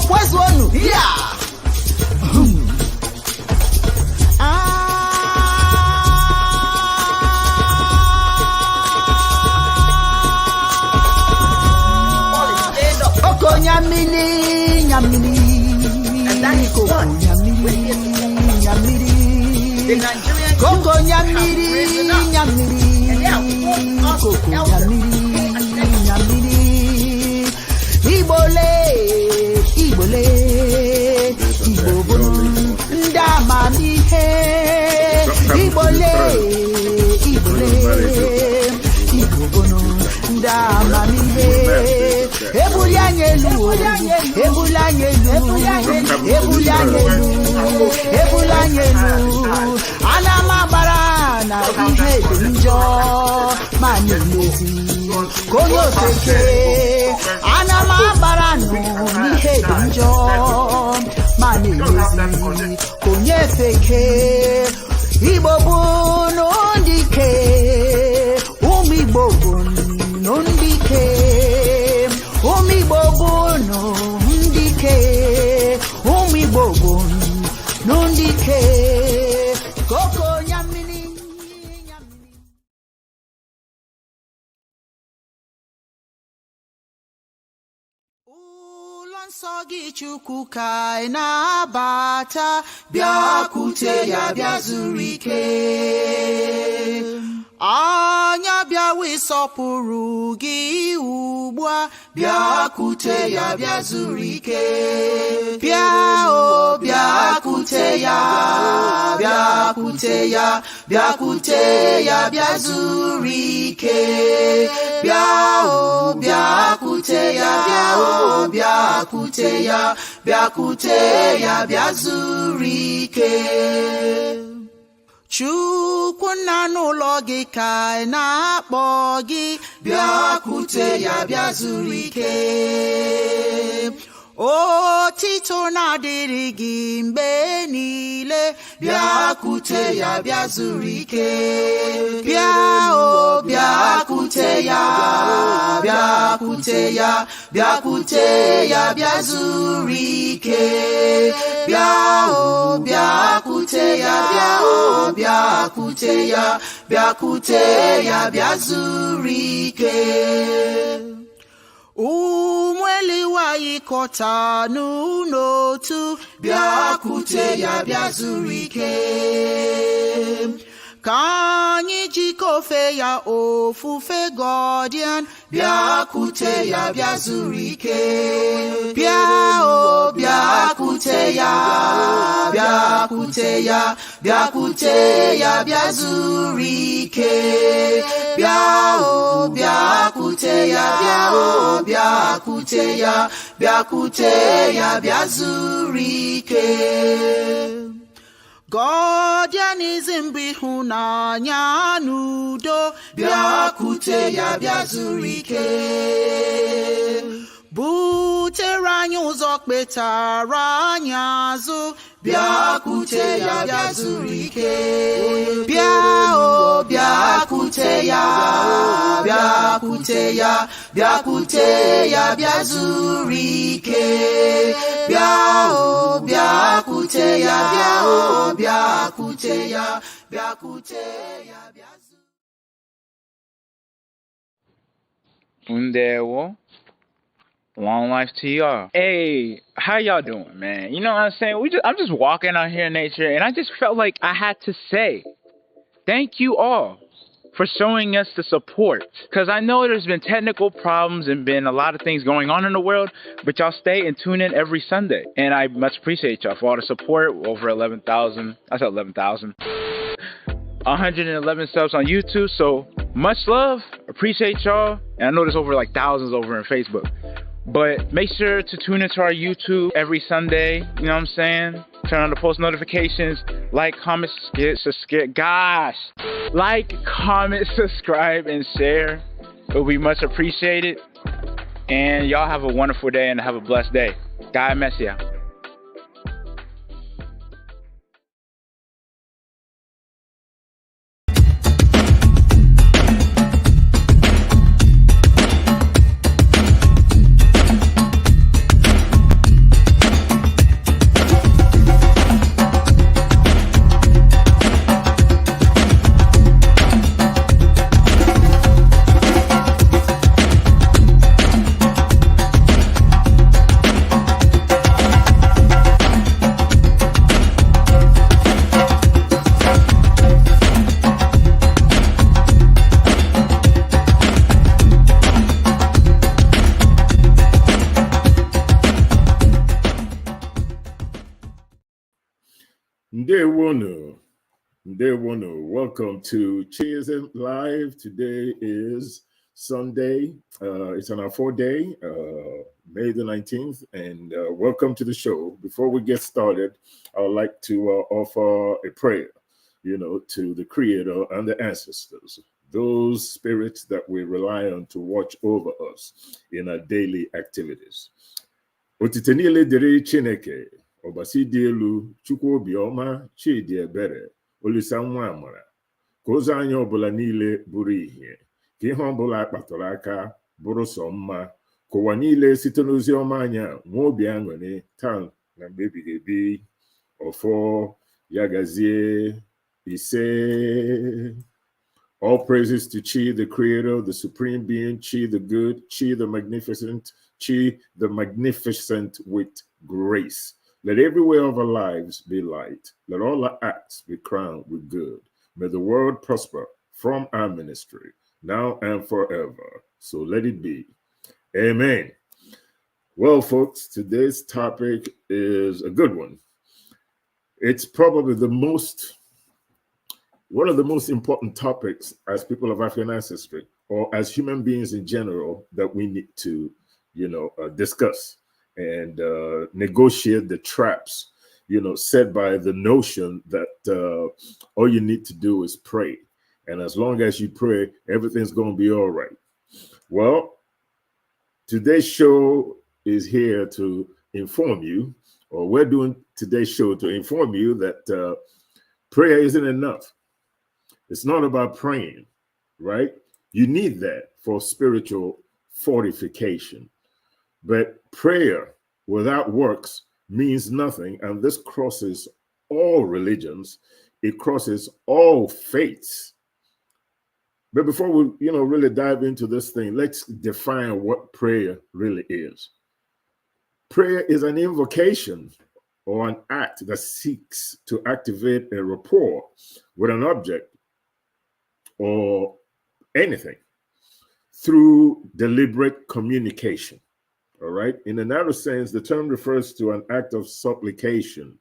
kwezonu ya Oko nyamini nyamini Koko nyamini nyamini Koko nyamini nyamini Koko nyamini nyamini Ibole Ibole Ibobo ndamamihe Ibole Ibole Ibobo ndamamihe Ebulanyelu Alamabara na ihe dị njọ ma na-emezi konye ofeke Anamabara nụ n'ihe dị njọ ma na-emezi konye ofeke Igbo bụ n'ndike ụmụ Igbo bụ n'ndike ụmụ Igbo bụ n'ndike ụmụ Igbo bụ n'ndike Koko nyamini nyamini Ụlọ nsọ gị Chukwu ka ị na-abata bịakwute ya bịa zuru ike Anya bịawa ịsọpụrụ gị ugbu a bịakwute ya bịa zuru ike bịa o bịakwute ya bịakwute ya bịakwute ya bịa zuru ike bịa o bịakwute ya bịa o bịakwute ya bịakwute ya bịa zuru ike Chukwu nna n'ụlọ gị ka ị na-akpọ gị bịakwute ya bịa zuru ike Otito na-adịrị gị mgbe niile bịakwute ya bịa zuru ike bịa o bịakwute ya bịakwute ya bịakwute ya bịa zuru ike bịa o bịakwute ya bịa o bịakwute ya bịakwute ya bịa zuru ike Ụmụeliwayi kọta n'otu bịakwute ya bịa zuru ike ka anyị jikọfe ya ofufe Gọdian bịakwute ya bịa zuru ike bịa o bịakwute ya bịakwute ya bịakwute ya bịa zuru ike bịa o bịakwute ya bịa o bịakwute ya bịakwute ya bịa zuru ike Gọdianism bụ ịhụnanya n'udo bịakwute ya bịa zuru ike butere anyị ụzọ kpetara anyị azụ bịakwute ya bịa zuru ike bịa o bịakwute ya bịakwute ya bịakwute ya bịa zuru ike bịa o bịakwute ya bịa o bịakwute ya bịakwute ya bịa zuru Ndewo. Long life to y'all. Hey, how y'all doing, man? You know what I'm saying? I'm just walking out here in nature, and I just felt like I had to say thank you all for showing us the support. Because I know there's been technical problems and been a lot of things going on in the world, but y'all stay and tune in every Sunday. And I much appreciate y'all for all the support. Over 11,000. I said 11,000. 111 subs on YouTube. So much love. Appreciate y'all. And I know there's over like thousands over on Facebook. But make sure to tune into our YouTube every Sunday. You know what I'm saying? Turn on the post notifications. Like, comment, subscribe. Gosh. Like, comment, subscribe, and share. It will be much appreciated. And y'all have a wonderful day and have a blessed day. God bless ya. Ndewonu. Welcome to Chiedozie Live. Today is Sunday. It's on our 4th day, May the 19th, and welcome to the show. Before we get started, I would like to offer a prayer, to the Creator and the ancestors, those spirits that we rely on to watch over us in our daily activities. Otite niile dịrị Chineke, ọbasi dị elu, Chukwu obiọma, Chidi ebere, Olisa nwa amara, ka ụzọ anyị ọbụla niile bụrụ ihe, ka ihe ọbụla akpatụrụ aka bụrụ sọ mma, ka ụwa niile site n'ozi ọma anya nwee obi aṅụrị taa na mgbe ebighị ebi. Ọfọ ya gazie ise. All praises to Chi, the Creator, the Supreme Being, Chi the Good, Chi the Magnificent, Chi the Magnificent with grace. Let every way of our lives be light. Let all our acts be crowned with good. May the world prosper from our ministry, now and forever. So let it be. Amen. Well, folks, today's topic is a good one. It's probably one of the most important topics as people of African ancestry, or as human beings in general, that we need to, discuss and negotiate the traps, set by the notion that all you need to do is pray. And as long as you pray, everything's going to be all right. Well, today's show is here to inform you, or we're doing today's show to inform you that prayer isn't enough. It's not about praying, right? You need that for spiritual fortification. But prayer without works means nothing, and this crosses all religions. It crosses all faiths. But before we, really dive into this thing, let's define what prayer really is. Prayer is an invocation or an act that seeks to activate a rapport with an object or anything through deliberate communication. All right. In a narrow sense, the term refers to an act of supplication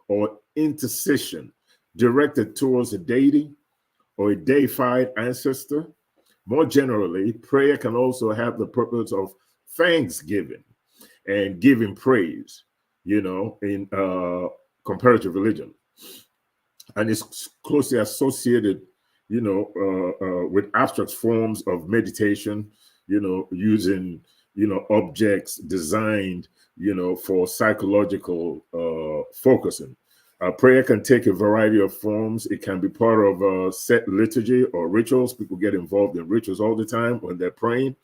or intercession directed towards a deity or a deified ancestor. More generally, prayer can also have the purpose of thanksgiving and giving praise, in comparative religion. And it's closely associated with abstract forms of meditation, using, objects designed, for psychological focusing. Prayer can take a variety of forms. It can be part of a set liturgy or rituals. People get involved in rituals all the time when they're praying.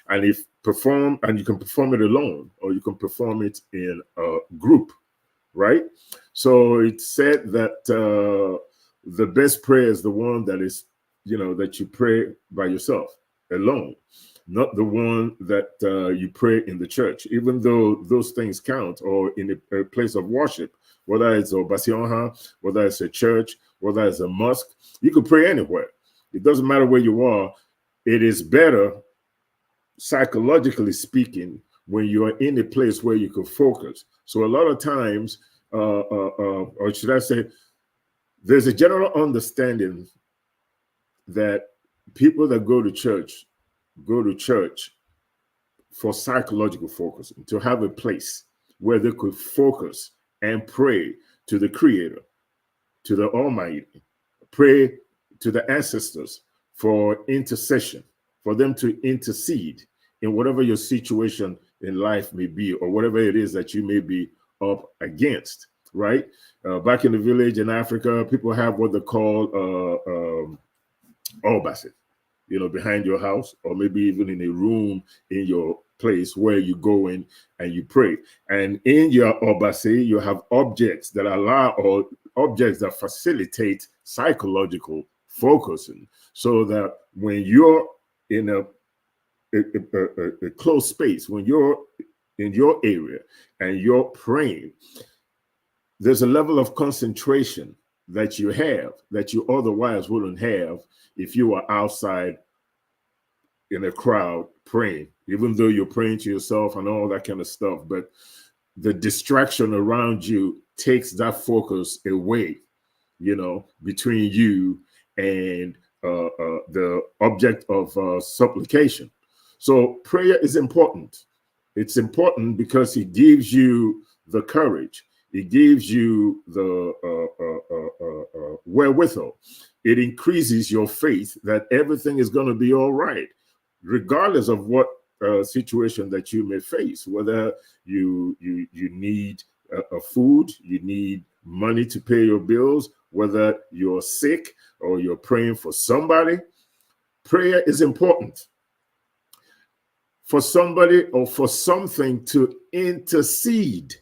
And you can perform it alone, or you can perform it in a group, right? So it's said that the best prayer is the one that is, that you pray by yourself alone, not the one that you pray in the church, even though those things count, or in a place of worship, whether it's Onyioha, whether it's a church, whether it's a mosque. You can pray anywhere. It doesn't matter where you are. It is better, psychologically speaking, when you are in a place where you can focus. So a lot of times, or should I say, there's a general understanding that people that go to church for psychological focus, to have a place where they could focus and pray to the Creator, to the Almighty, pray to the ancestors for intercession, for them to intercede in whatever your situation in life may be, or whatever it is that you may be up against, right? Back in the village in Africa, people have what they call Obasi, behind your house, or maybe even in a room in your place where you go in and you pray. And in your Obasi, you have objects that allow, or objects that facilitate psychological focusing, so that when you're in a closed space, when you're in your area and you're praying, there's a level of concentration that you have that you otherwise wouldn't have if you were outside in a crowd praying, even though you're praying to yourself and all that kind of stuff. But the distraction around you takes that focus away, between you and the object of supplication. So prayer is important. It's important because it gives you the courage. It gives you the wherewithal. It increases your faith that everything is going to be all right, regardless of what situation that you may face. Whether you need food, you need money to pay your bills, whether you're sick or you're praying for somebody, prayer is important. For somebody or for something to intercede,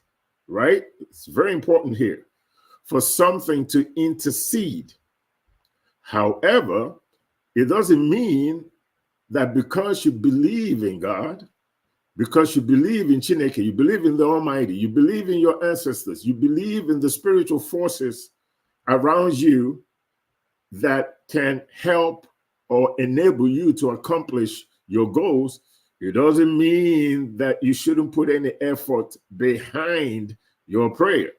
right? It's very important here. For something to intercede. However, it doesn't mean that because you believe in God, because you believe in Chineke, you believe in the Almighty, you believe in your ancestors, you believe in the spiritual forces around you that can help or enable you to accomplish your goals, it doesn't mean that you shouldn't put any effort behind your prayer.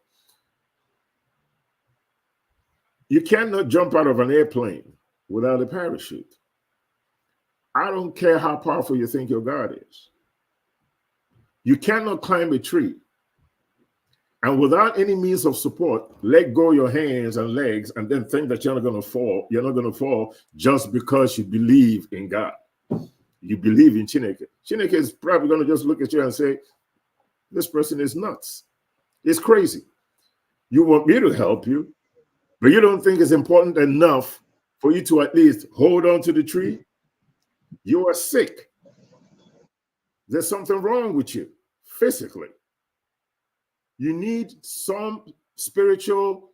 You cannot jump out of an airplane without a parachute. I don't care how powerful you think your God is. You cannot climb a tree and without any means of support, let go your hands and legs and then think that you're not going to fall. You're not going to fall just because you believe in God. You believe in Chineke. Chineke is probably going to just look at you and say, this person is nuts. It's crazy. You want me to help you, but you don't think it's important enough for you to at least hold on to the tree. You are sick. There's something wrong with you physically. You need some spiritual,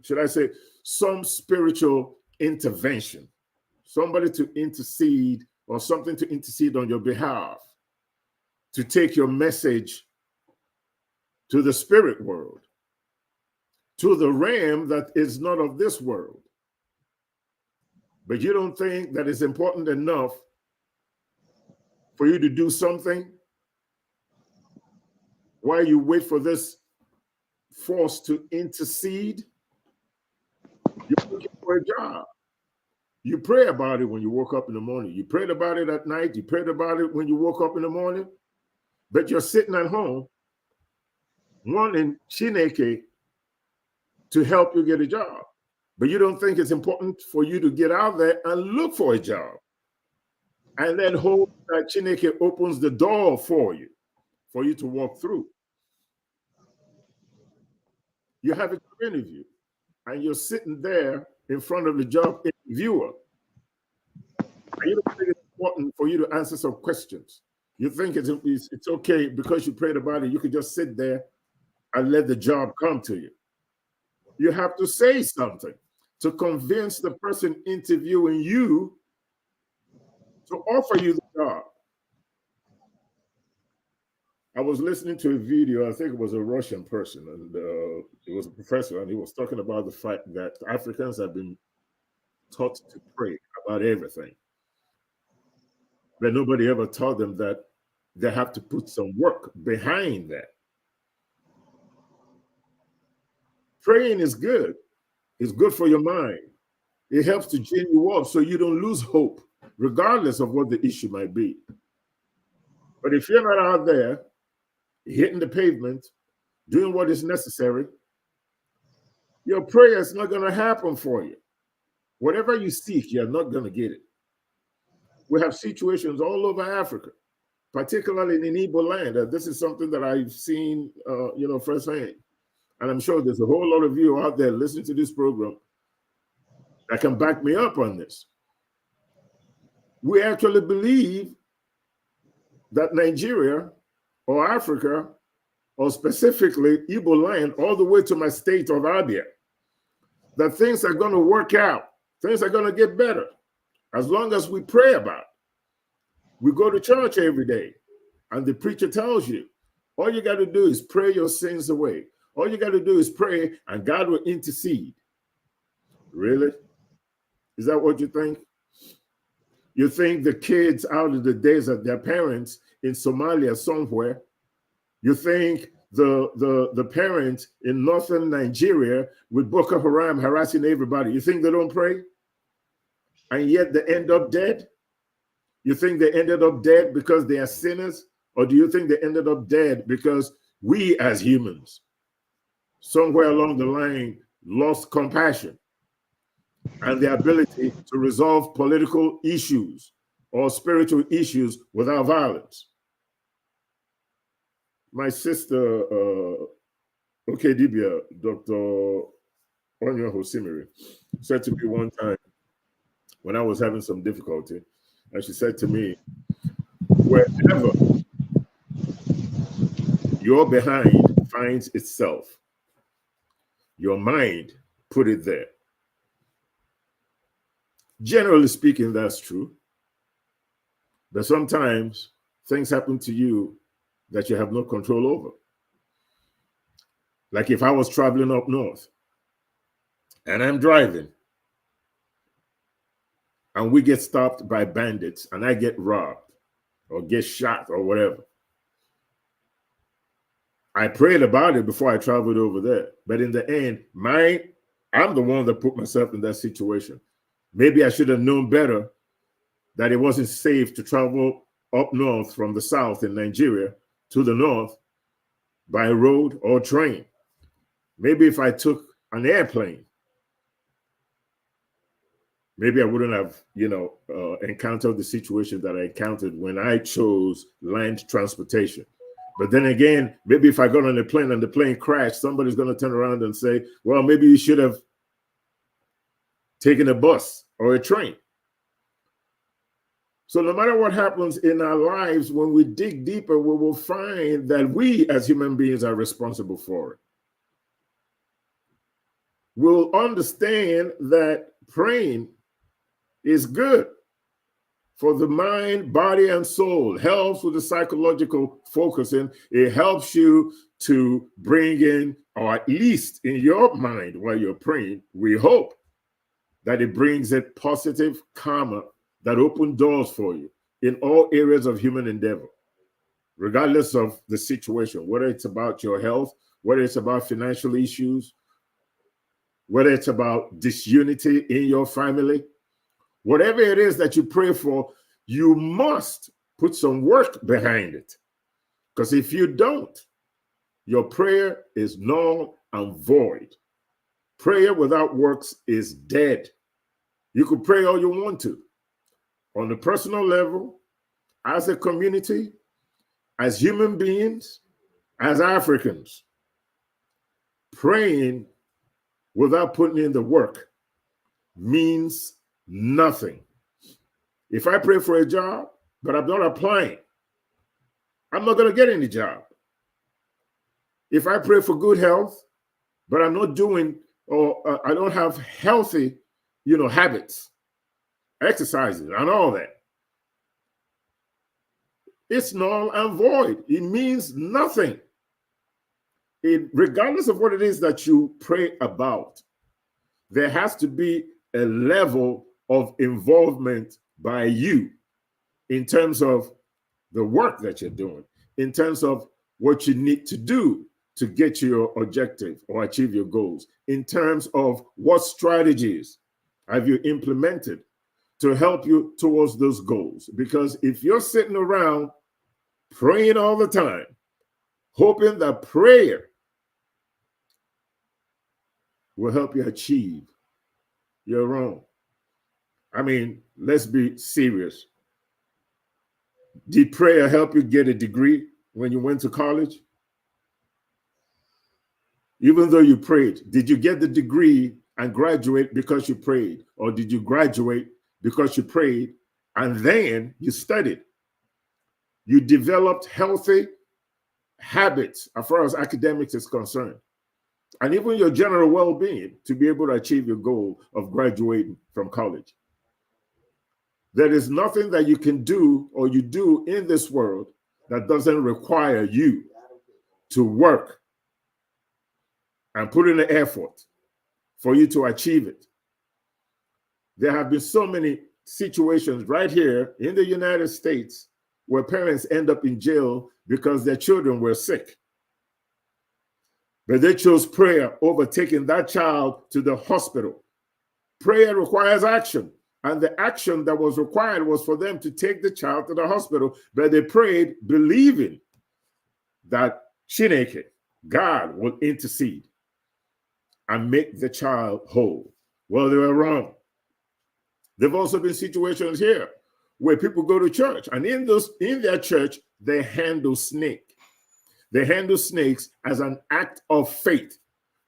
should I say, some spiritual intervention, somebody to intercede or something to intercede on your behalf, to take your message to the spirit world, to the realm that is not of this world. But you don't think that it's important enough for you to do something while you wait for this force to intercede? You're looking for a job. You pray about it when you woke up in the morning. You prayed about it at night. You prayed about it when you woke up in the morning. But you're sitting at home wanting Chineke to help you get a job. But you don't think it's important for you to get out there and look for a job. And then hope that Chineke opens the door for you to walk through. You have a job interview and you're sitting there in front of the job interviewer. And you don't think it's important for you to answer some questions. You think it's okay because you prayed about it, you could just sit there and let the job come to you. You have to say something to convince the person interviewing you to offer you the job. I was listening to a video, I think it was a Russian person, and it was a professor, and he was talking about the fact that Africans have been taught to pray about everything. But nobody ever taught them that they have to put some work behind that. Praying is good. It's good for your mind. It helps to gin you up so you don't lose hope, regardless of what the issue might be. But if you're not out there hitting the pavement, doing what is necessary, your prayer is not going to happen for you. Whatever you seek, you're not going to get it. We have situations all over Africa, particularly in Igbo land. This is something that I've seen, firsthand. And I'm sure there's a whole lot of you out there listening to this program that can back me up on this. We actually believe that Nigeria or Africa, or specifically Igbo land, all the way to my state of Abia, that things are going to work out. Things are going to get better as long as we pray about it. We go to church every day, and the preacher tells you, all you got to do is pray your sins away. All you got to do is pray, and God will intercede. Really? Is that what you think? You think the kids out of the desert, their parents in Somalia somewhere. You think the parent in northern Nigeria with Boko Haram harassing everybody, you think they don't pray? And yet they end up dead? You think they ended up dead because they are sinners? Or do you think they ended up dead because we as humans, somewhere along the line, lost compassion and the ability to resolve political issues or spiritual issues without violence? My sister, Dibia, Dr. Onyioha, said to me one time when I was having some difficulty, and she said to me, wherever your behind finds itself, your mind put it there. Generally speaking, that's true. But sometimes things happen to you that you have no control over. Like if I was traveling up north and I'm driving and we get stopped by bandits and I get robbed or get shot or whatever. I prayed about it before I traveled over there. But in the end, I'm the one that put myself in that situation. Maybe I should have known better that it wasn't safe to travel up north from the south in Nigeria to the north by road or train. Maybe if I took an airplane, maybe I wouldn't have, encountered the situation that I encountered when I chose land transportation. But then again, maybe if I got on a plane and the plane crashed, somebody's going to turn around and say, well, maybe you should have taken a bus or a train. So no matter what happens in our lives, when we dig deeper, we will find that we as human beings are responsible for it. We'll understand that praying is good for the mind, body, and soul. Helps with the psychological focusing. It helps you to bring in, or at least in your mind while you're praying, we hope that it brings it positive karma that open doors for you in all areas of human endeavor, regardless of the situation, whether it's about your health, whether it's about financial issues, whether it's about disunity in your family, whatever it is that you pray for, you must put some work behind it. Because if you don't, your prayer is null and void. Prayer without works is dead. You could pray all you want to. On the personal level, as a community, as human beings, as Africans, praying without putting in the work means nothing. If I pray for a job, but I'm not applying, I'm not going to get any job. If I pray for good health, but I'm not doing, or I don't have healthy, habits, exercises, and all that, it's null and void. It means nothing. Regardless of what it is that you pray about, there has to be a level of involvement by you in terms of the work that you're doing, in terms of what you need to do to get to your objective or achieve your goals, in terms of what strategies have you implemented to help you towards those goals. Because if you're sitting around praying all the time, hoping that prayer will help you achieve, you're wrong. I mean, let's be serious. Did prayer help you get a degree when you went to college? Even though you prayed, did you get the degree and graduate because you prayed? Or did you graduate because you prayed and then you studied? You developed healthy habits as far as academics is concerned, and even your general well-being to be able to achieve your goal of graduating from college. There is nothing that you can do or you do in this world that doesn't require you to work and put in the effort for you to achieve it. There have been so many situations right here in the United States where parents end up in jail because their children were sick. But they chose prayer over taking that child to the hospital. Prayer requires action. And the action that was required was for them to take the child to the hospital. But they prayed believing that Chineke, God, will intercede and make the child whole. Well, they were wrong. There've also been situations here where people go to church, and in their church, they handle snake. They handle snakes as an act of faith,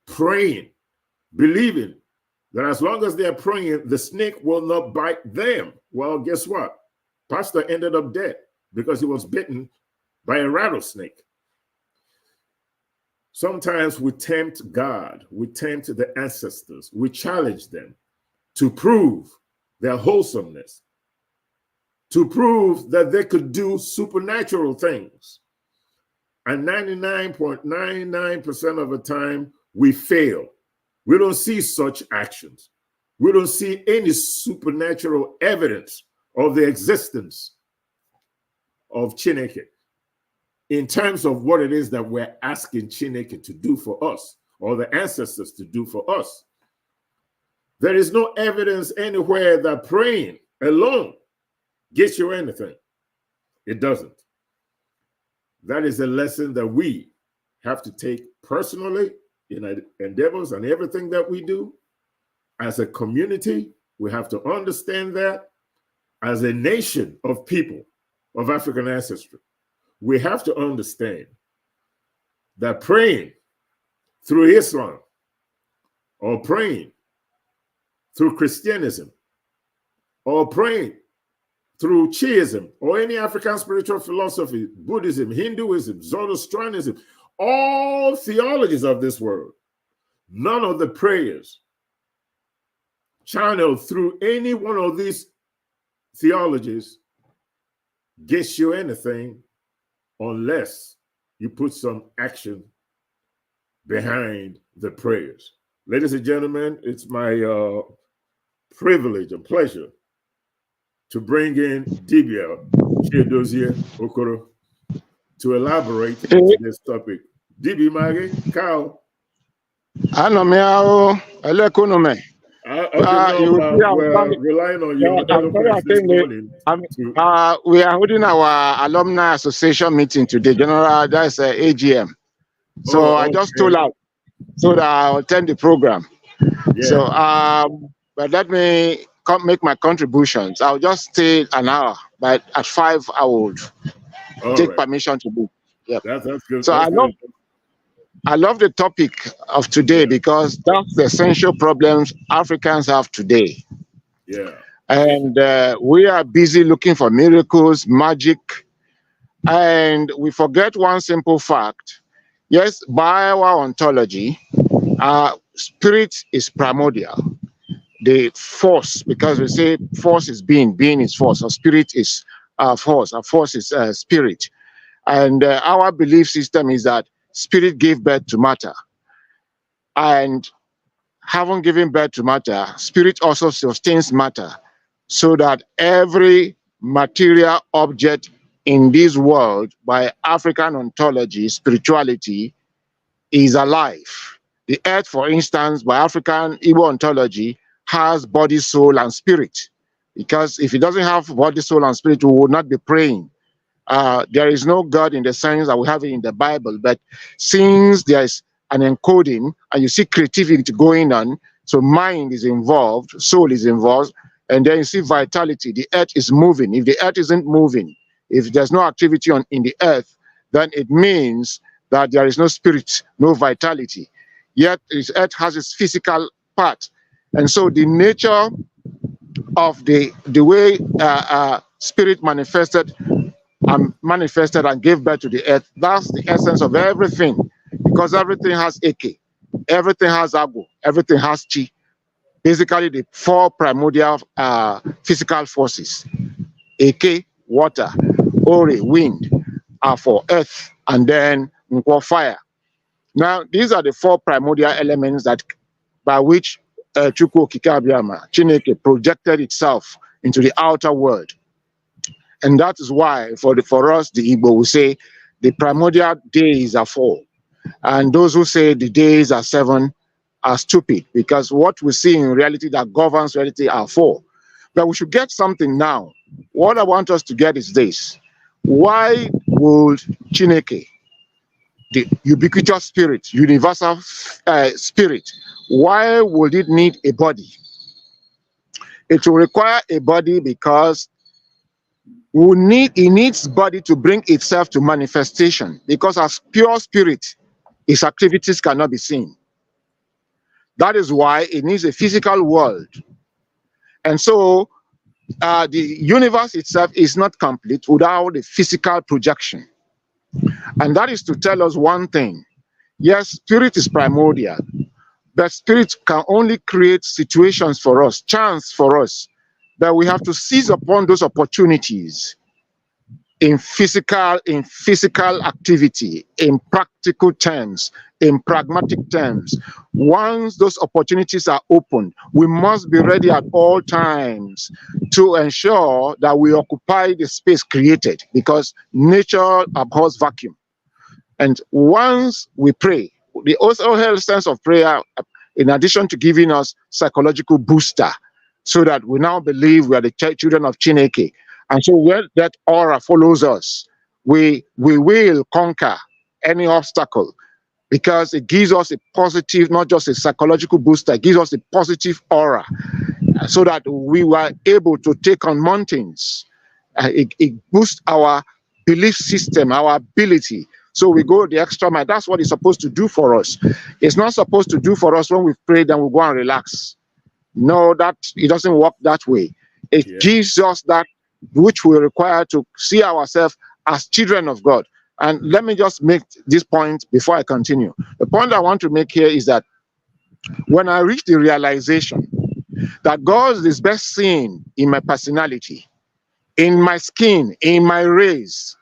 praying, believing that as long as they're praying, the snake will not bite them. Well, guess what? Pastor ended up dead because he was bitten by a rattlesnake. Sometimes we tempt God, we tempt the ancestors, we challenge them to prove their wholesomeness, to prove that they could do supernatural things. And 99.99% of the time, we fail. We don't see such actions. We don't see any supernatural evidence of the existence of Chineke in terms of what it is that we're asking Chineke to do for us, or the ancestors to do for us. There is no evidence anywhere that praying alone gets you anything. It doesn't. That is a lesson that we have to take personally in our endeavors and everything that we do. As a community, we have to understand that. As a nation of people of African ancestry, we have to understand that praying through Islam or praying through Christianism or praying through Chiism or any African spiritual philosophy, Buddhism, Hinduism, Zoroastrianism, all theologies of this world, none of the prayers channeled through any one of these theologies gets you anything unless you put some action behind the prayers. Ladies and gentlemen, it's my privilege and pleasure to bring in Dibia, Chiedozie, Okoro, to elaborate on this topic. Dibi Mage, Kao. Anomeo, elekonume. We're relying on your eloquence this morning. We are holding our alumni association meeting today, General. That's AGM. So I just told out so that I'll attend the program. Yeah. So, but let me make my contributions. I'll just stay an hour, but at 5 I would take permission to do. Yeah. That's good. So I love the topic of today because that's the essential problems Africans have today. Yeah. And we are busy looking for miracles, magic, and we forget one simple fact. Yes, by our ontology, spirit is primordial. The force, because we say force is being is force, or spirit is force, or force is spirit. And our belief system is that spirit gave birth to matter. And having given birth to matter, spirit also sustains matter, so that every material object in this world, by African ontology, spirituality, is alive. The earth, for instance, by African Igbo ontology, has body, soul, and spirit. Because if it doesn't have body, soul, and spirit, we would not be praying. There is no God in the sense that we have it in the Bible, but since there is an encoding and you see creativity going on, so mind is involved, soul is involved, and then you see vitality. The earth is moving. If the earth isn't moving, if there's no activity in the earth, then it means that there is no spirit, no vitality. Yet this earth has its physical part. And so the nature of the way spirit manifested and gave birth to the earth, that's the essence of everything, because everything has Eke, everything has Ago, everything has Chi. Basically, the four primordial physical forces, Eke, water, Ore, wind, are for earth, and then Nkwo, fire. Now, these are the four primordial elements that by which Chukwu Okike Abiyama, Chineke, projected itself into the outer world. And that is why for us, the Igbo, we say the primordial days are 4. And those who say the days are 7 are stupid, because what we see in reality that governs reality are 4. But we should get something now. What I want us to get is this. Why would Chineke, the ubiquitous spirit, universal spirit, why would it need a body? It will require a body because it needs body to bring itself to manifestation, because as pure spirit, its activities cannot be seen. That is why it needs a physical world. And so the universe itself is not complete without a physical projection. And that is to tell us one thing. Yes, spirit is primordial, but spirit can only create situations for us, chance for us, that we have to seize upon those opportunities in physical activity, in practical terms, in pragmatic terms. Once those opportunities are opened, we must be ready at all times to ensure that we occupy the space created, because nature abhors vacuum. And once we pray, the also held sense of prayer, in addition to giving us psychological booster, so that we now believe we are the children of Chineke. And so when that aura follows us, we will conquer any obstacle, because it gives us a positive, not just a psychological booster, it gives us a positive aura, so that we were able to take on mountains. It boosts our belief system, our ability. So we go the extra mile. That's what it's supposed to do for us. It's not supposed to do for us when we've prayed and we go and relax. No, that it doesn't work that way. It gives us that which we require to see ourselves as children of God. And let me just make this point before I continue. The point I want to make here is that when I reach the realization that God is best seen in my personality, in my skin, in my race,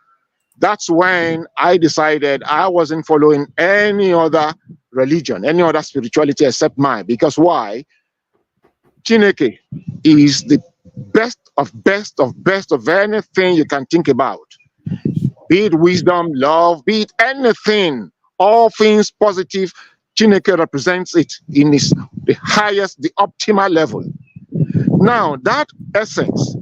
that's when I decided I wasn't following any other religion, any other spirituality except mine. Because why? Chineke is the best of anything you can think about. Be it wisdom, love, be it anything, all things positive, Chineke represents it in the highest, the optimal level. Now, that essence,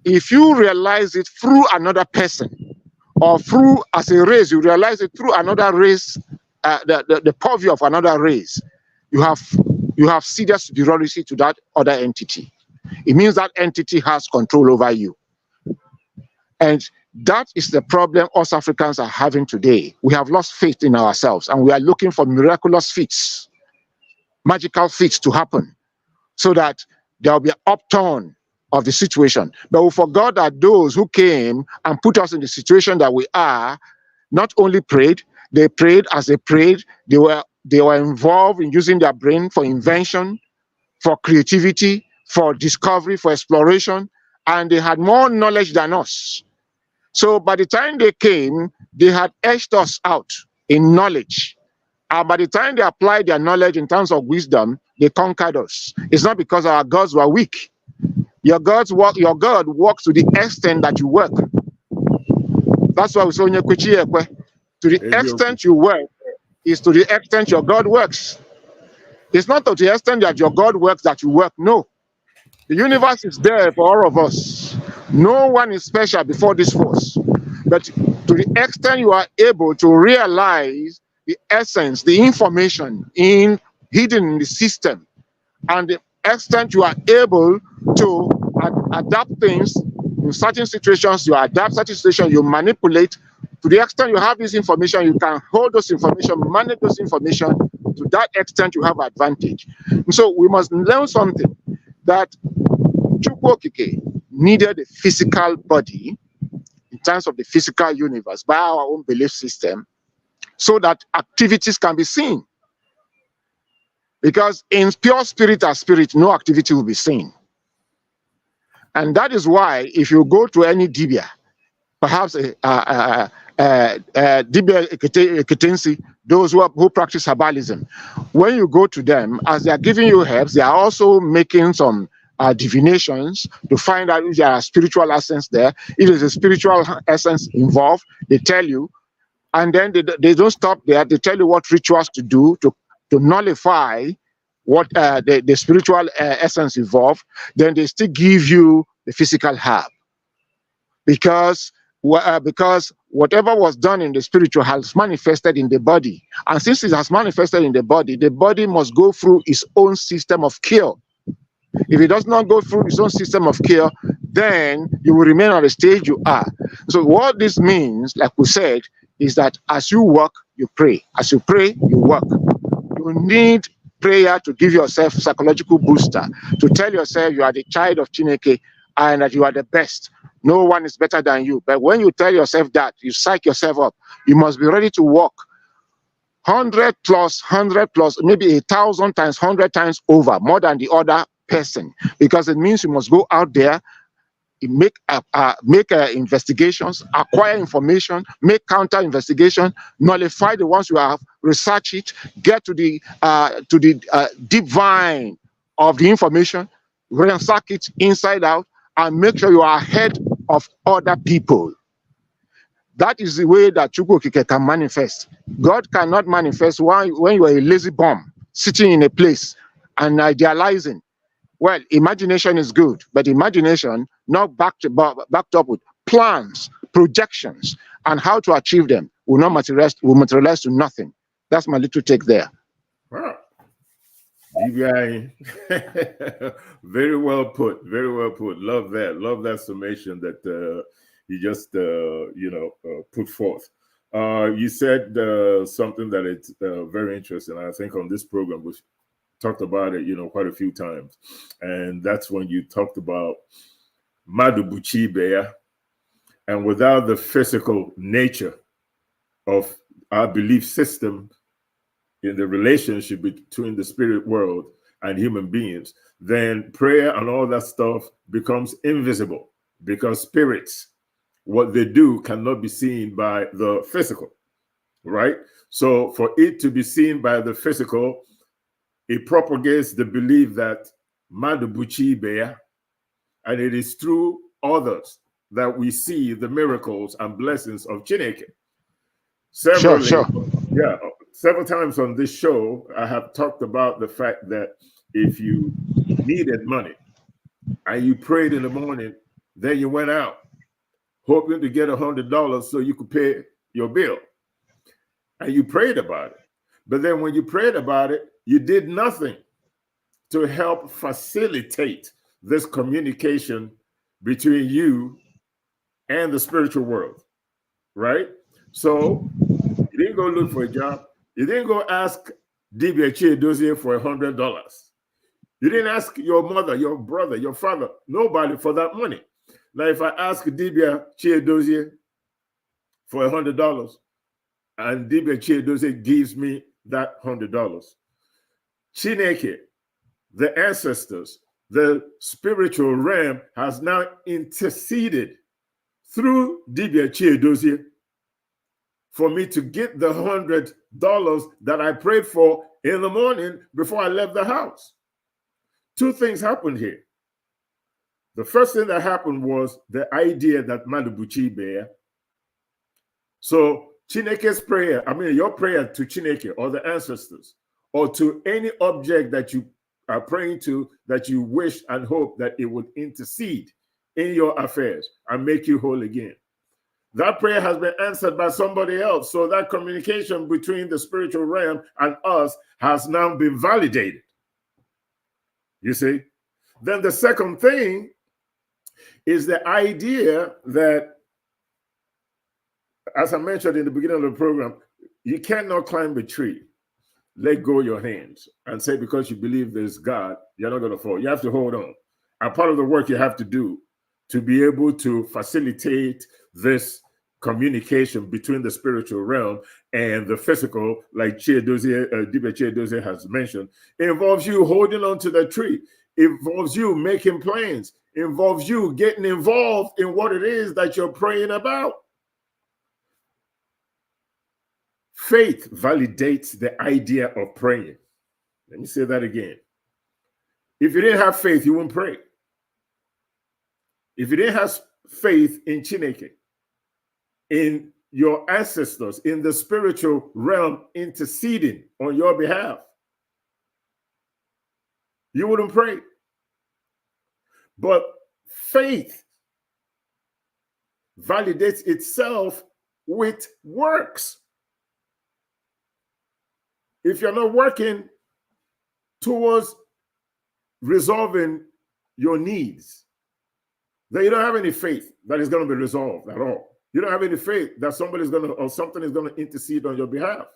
if you realize it through another person, or through, as a race, you realize it through another race, the purview of another race, you have ceded superiority to that other entity. It means that entity has control over you. And that is the problem us Africans are having today. We have lost faith in ourselves, and we are looking for miraculous feats, magical feats to happen, so that there will be an upturn of the situation. But we forgot that those who came and put us in the situation that we are, not only prayed, they prayed. As they prayed, they were involved in using their brain for invention, for creativity, for discovery, for exploration, and they had more knowledge than us. So by the time they came, they had edged us out in knowledge. And by the time they applied their knowledge in terms of wisdom, they conquered us. It's not because our gods were weak. Your God works to the extent that you work. That's why we say Onyioha, to the extent you work is to the extent your God works. It's not to the extent that your God works that you work. No. The universe is there for all of us. No one is special before this force. But to the extent you are able to realize the essence, the information hidden in the system, and the extent you are able to adapt things in certain situations, you adapt certain situations, you manipulate. To the extent you have this information, you can hold those information, manage those information. To that extent, you have advantage. And so we must learn something, that Chukwu Okike needed a physical body in terms of the physical universe by our own belief system, so that activities can be seen. Because in pure spirit as spirit, no activity will be seen. And that is why if you go to any Dibia, perhaps Dibia Eketensi, those who practice herbalism, when you go to them, as they are giving you herbs, they are also making some divinations to find out if there are spiritual essence there. If there's a spiritual essence involved, they tell you. And then they don't stop there. They tell you what rituals to do to nullify what the spiritual essence involved. Then they still give you the physical herb. Because whatever was done in the spiritual has manifested in the body. And since it has manifested in the body must go through its own system of cure. If it does not go through its own system of cure, then you will remain on the stage you are. So what this means, like we said, is that as you work, you pray. As you pray, you work. You need prayer to give yourself psychological booster, to tell yourself you are the child of Chineke and that you are the best. No one is better than you. But when you tell yourself that, you psych yourself up. You must be ready to work 100 plus, maybe 1,000 times, 100 times over, more than the other person, because it means you must go out there, make investigations, acquire information, make counter investigation, nullify the ones you have, research it, get to the deep vein of the information, ransack it inside out, and make sure you are ahead of other people. That is the way that Chukwukike can manifest. God cannot manifest when you are a lazy bum sitting in a place and idealizing. Well, imagination is good, but imagination not backed up with plans, projections, and how to achieve them will not materialize to nothing. That's my little take there. Wow. Dibia, very well put. Very well put. Love that. Love that summation that you just put forth. You said something that it's very interesting. I think on this program we've talked about it, quite a few times, and that's when you talked about Madubuchi Beya, and without the physical nature of our belief system in the relationship between the spirit world and human beings, then prayer and all that stuff becomes invisible, because spirits, what they do cannot be seen by the physical, right? So for it to be seen by the physical, it propagates the belief that Madubuchi Beya, and it is through others that we see the miracles and blessings of Chineke. Sure. Yeah, several times on this show, I have talked about the fact that if you needed money and you prayed in the morning, then you went out hoping to get $100 so you could pay your bill. And you prayed about it. But then when you prayed about it, you did nothing to help facilitate this communication between you and the spiritual world, right? So you didn't go look for a job. You didn't go ask Dibia Chiedozie for $100. You didn't ask your mother, your brother, your father, nobody for that money. Now, if I ask Dibia Chiedozie for $100 and Dibia Chiedozie gives me that $100, Chineke, the ancestors, the spiritual realm has now interceded through Dibia Chiedozie for me to get the $100 that I prayed for in the morning before I left the house. Two things happened here. The first thing that happened was the idea that Madubuchi Beya. So Chineke's prayer, your prayer to Chineke or the ancestors or to any object that you are praying to, that you wish and hope that it would intercede in your affairs and make you whole again. That prayer has been answered by somebody else. So that communication between the spiritual realm and us has now been validated. You see? Then the second thing is the idea that, as I mentioned in the beginning of the program, you cannot climb a tree, let go your hands, and say because you believe there's God, you're not going to fall. You have to hold on. And part of the work you have to do to be able to facilitate this communication between the spiritual realm and the physical, like Dibia Chiedozie has mentioned, involves you holding on to the tree. It involves you making plans. It involves you getting involved in what it is that you're praying about. Faith validates the idea of praying. Let me say that again. If you didn't have faith, you wouldn't pray. If you didn't have faith in Chineke, in your ancestors, in the spiritual realm interceding on your behalf, you wouldn't pray. But faith validates itself with works. If you're not working towards resolving your needs, then you don't have any faith that is going to be resolved at all. You don't have any faith that somebody's going to, or something is going to intercede on your behalf,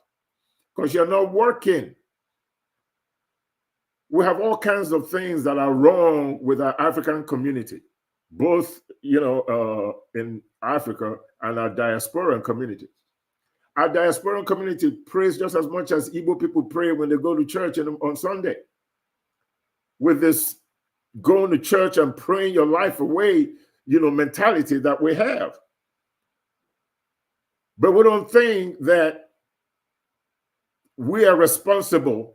because you're not working. We have all kinds of things that are wrong with our African community, both, in Africa and our diasporan community. Our diasporan community prays just as much as Igbo people pray when they go to church on Sunday. With this going to church and praying your life away, mentality that we have. But we don't think that we are responsible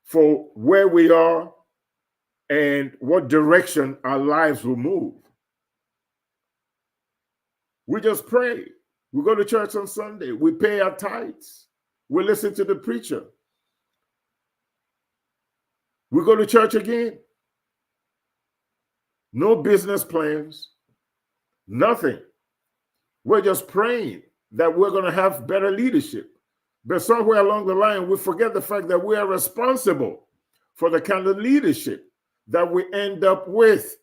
for where we are and what direction our lives will move. We just pray. We go to church on Sunday. We pay our tithes. We listen to the preacher. We go to church again. No business plans. Nothing. We're just praying that we're going to have better leadership. But somewhere along the line, we forget the fact that we are responsible for the kind of leadership that we end up with.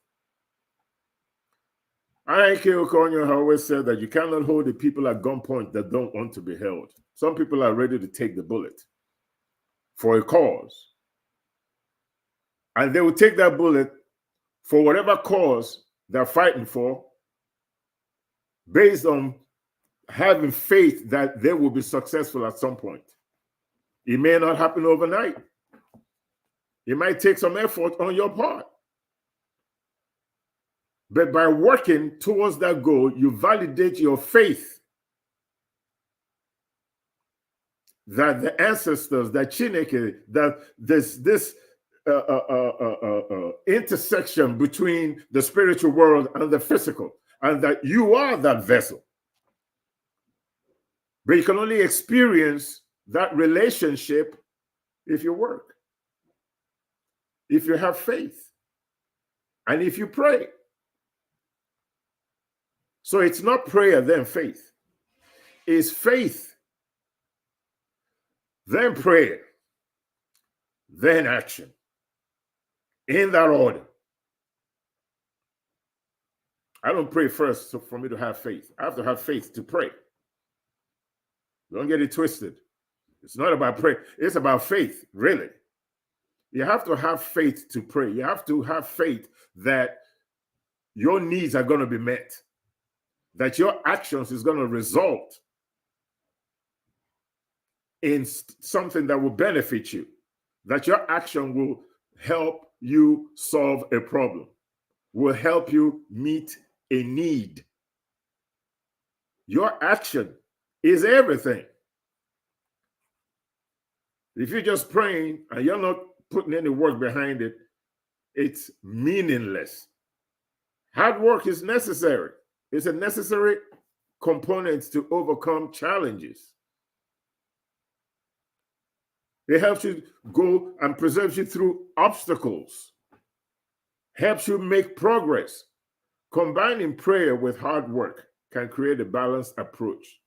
Onyioha always said that you cannot hold the people at gunpoint that don't want to be held. Some people are ready to take the bullet for a cause. And they will take that bullet for whatever cause they're fighting for, based on having faith that they will be successful at some point. It may not happen overnight. It might take some effort on your part. But by working towards that goal, you validate your faith that the ancestors, that Chineke, that this intersection between the spiritual world and the physical, and that you are that vessel. But you can only experience that relationship if you work, if you have faith, and if you pray. So it's not prayer, then faith. It's faith, then prayer, then action. In that order. I don't pray first for me to have faith. I have to have faith to pray. Don't get it twisted. It's not about prayer. It's about faith, really. You have to have faith to pray. You have to have faith that your needs are going to be met, that your actions is going to result in something that will benefit you, that your action will help you solve a problem, will help you meet a need. Your action is everything. If you're just praying and you're not putting any work behind it, it's meaningless. Hard work is necessary. It's a necessary component to overcome challenges. It helps you go and preserves you through obstacles, helps you make progress. Combining prayer with hard work can create a balanced approach.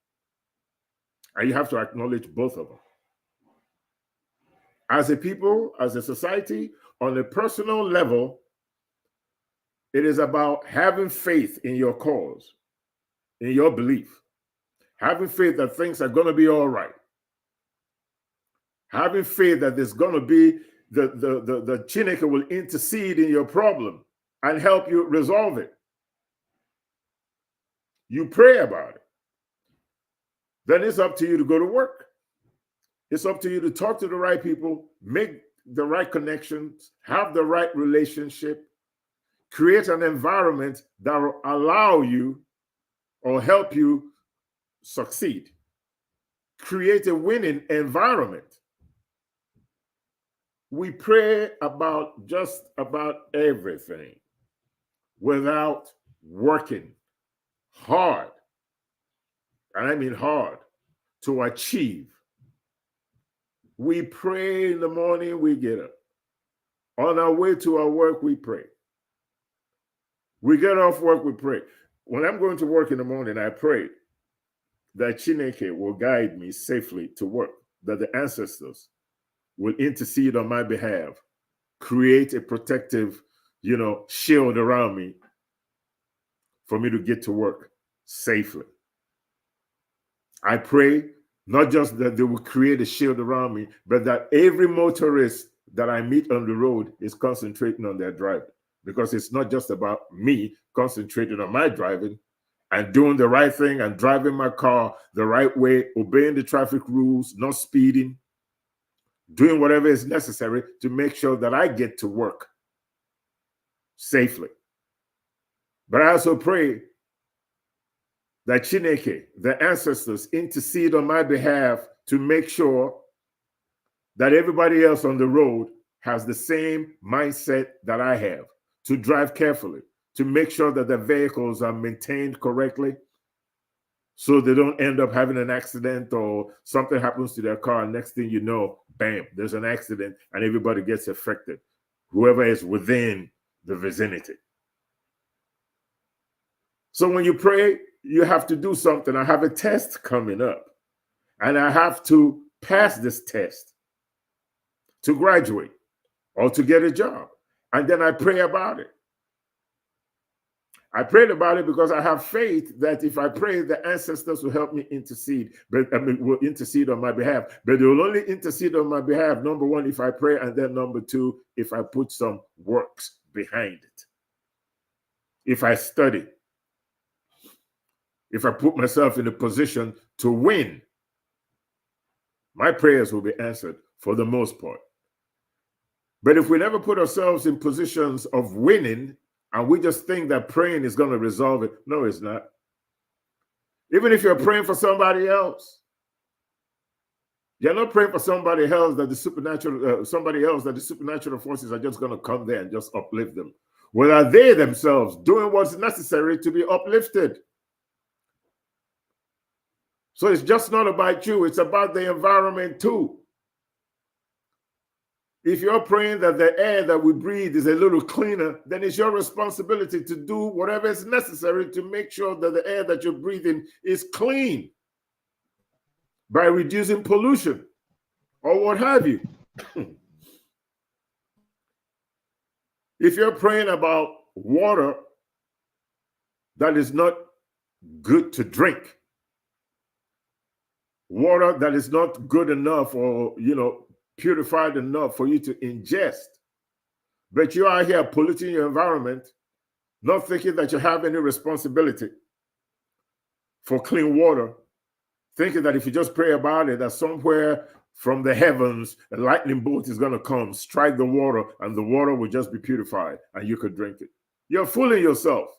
And you have to acknowledge both of them. As a people, as a society, on a personal level, it is about having faith in your cause, in your belief, having faith that things are going to be all right. Having faith that there's going to be the Chineke will intercede in your problem and help you resolve it. You pray about it. Then it's up to you to go to work. It's up to you to talk to the right people, make the right connections, have the right relationship, create an environment that will allow you or help you succeed. Create a winning environment. We pray about just about everything. without working hard, and I mean hard, to achieve. We pray in the morning, we get up. On our way to our work, we pray. We get off work, we pray. When I'm going to work in the morning, I pray that Chineke will guide me safely to work, that the ancestors will intercede on my behalf, create a protective, shield around me for me to get to work safely. I pray not just that they will create a shield around me, but that every motorist that I meet on the road is concentrating on their driving, because it's not just about me concentrating on my driving and doing the right thing and driving my car the right way, obeying the traffic rules, not speeding, doing whatever is necessary to make sure that I get to work safely. But I also pray that Chineke, the ancestors, intercede on my behalf to make sure that everybody else on the road has the same mindset that I have, to drive carefully, to make sure that the vehicles are maintained correctly so they don't end up having an accident or something happens to their car. And next thing you know, bam, there's an accident and everybody gets affected, whoever is within the vicinity. So when you pray, you have to do something. I have a test coming up, and I have to pass this test to graduate or to get a job. And then I pray about it. I prayed about it because I have faith that if I pray, the ancestors will help me intercede, will intercede on my behalf. But they will only intercede on my behalf, number one, if I pray, and then number two, if I put some works behind it. If I study, if I put myself in a position to win, my prayers will be answered for the most part. But if we never put ourselves in positions of winning and we just think that praying is going to resolve it, no, it's not. Even if you're praying for somebody else, you're not praying for somebody else that the supernatural, forces are just going to come there and just uplift them. Well, are they themselves doing what's necessary to be uplifted? So it's just not about you, it's about the environment too. If you're praying that the air that we breathe is a little cleaner, then it's your responsibility to do whatever is necessary to make sure that the air that you're breathing is clean by reducing pollution or what have you. If you're praying about water that is not good to drink, water that is not good enough or, purified enough for you to ingest, but you are here polluting your environment, not thinking that you have any responsibility for clean water, thinking that if you just pray about it, that somewhere from the heavens, a lightning bolt is going to come, strike the water, and the water will just be purified and you could drink it. You're fooling yourself.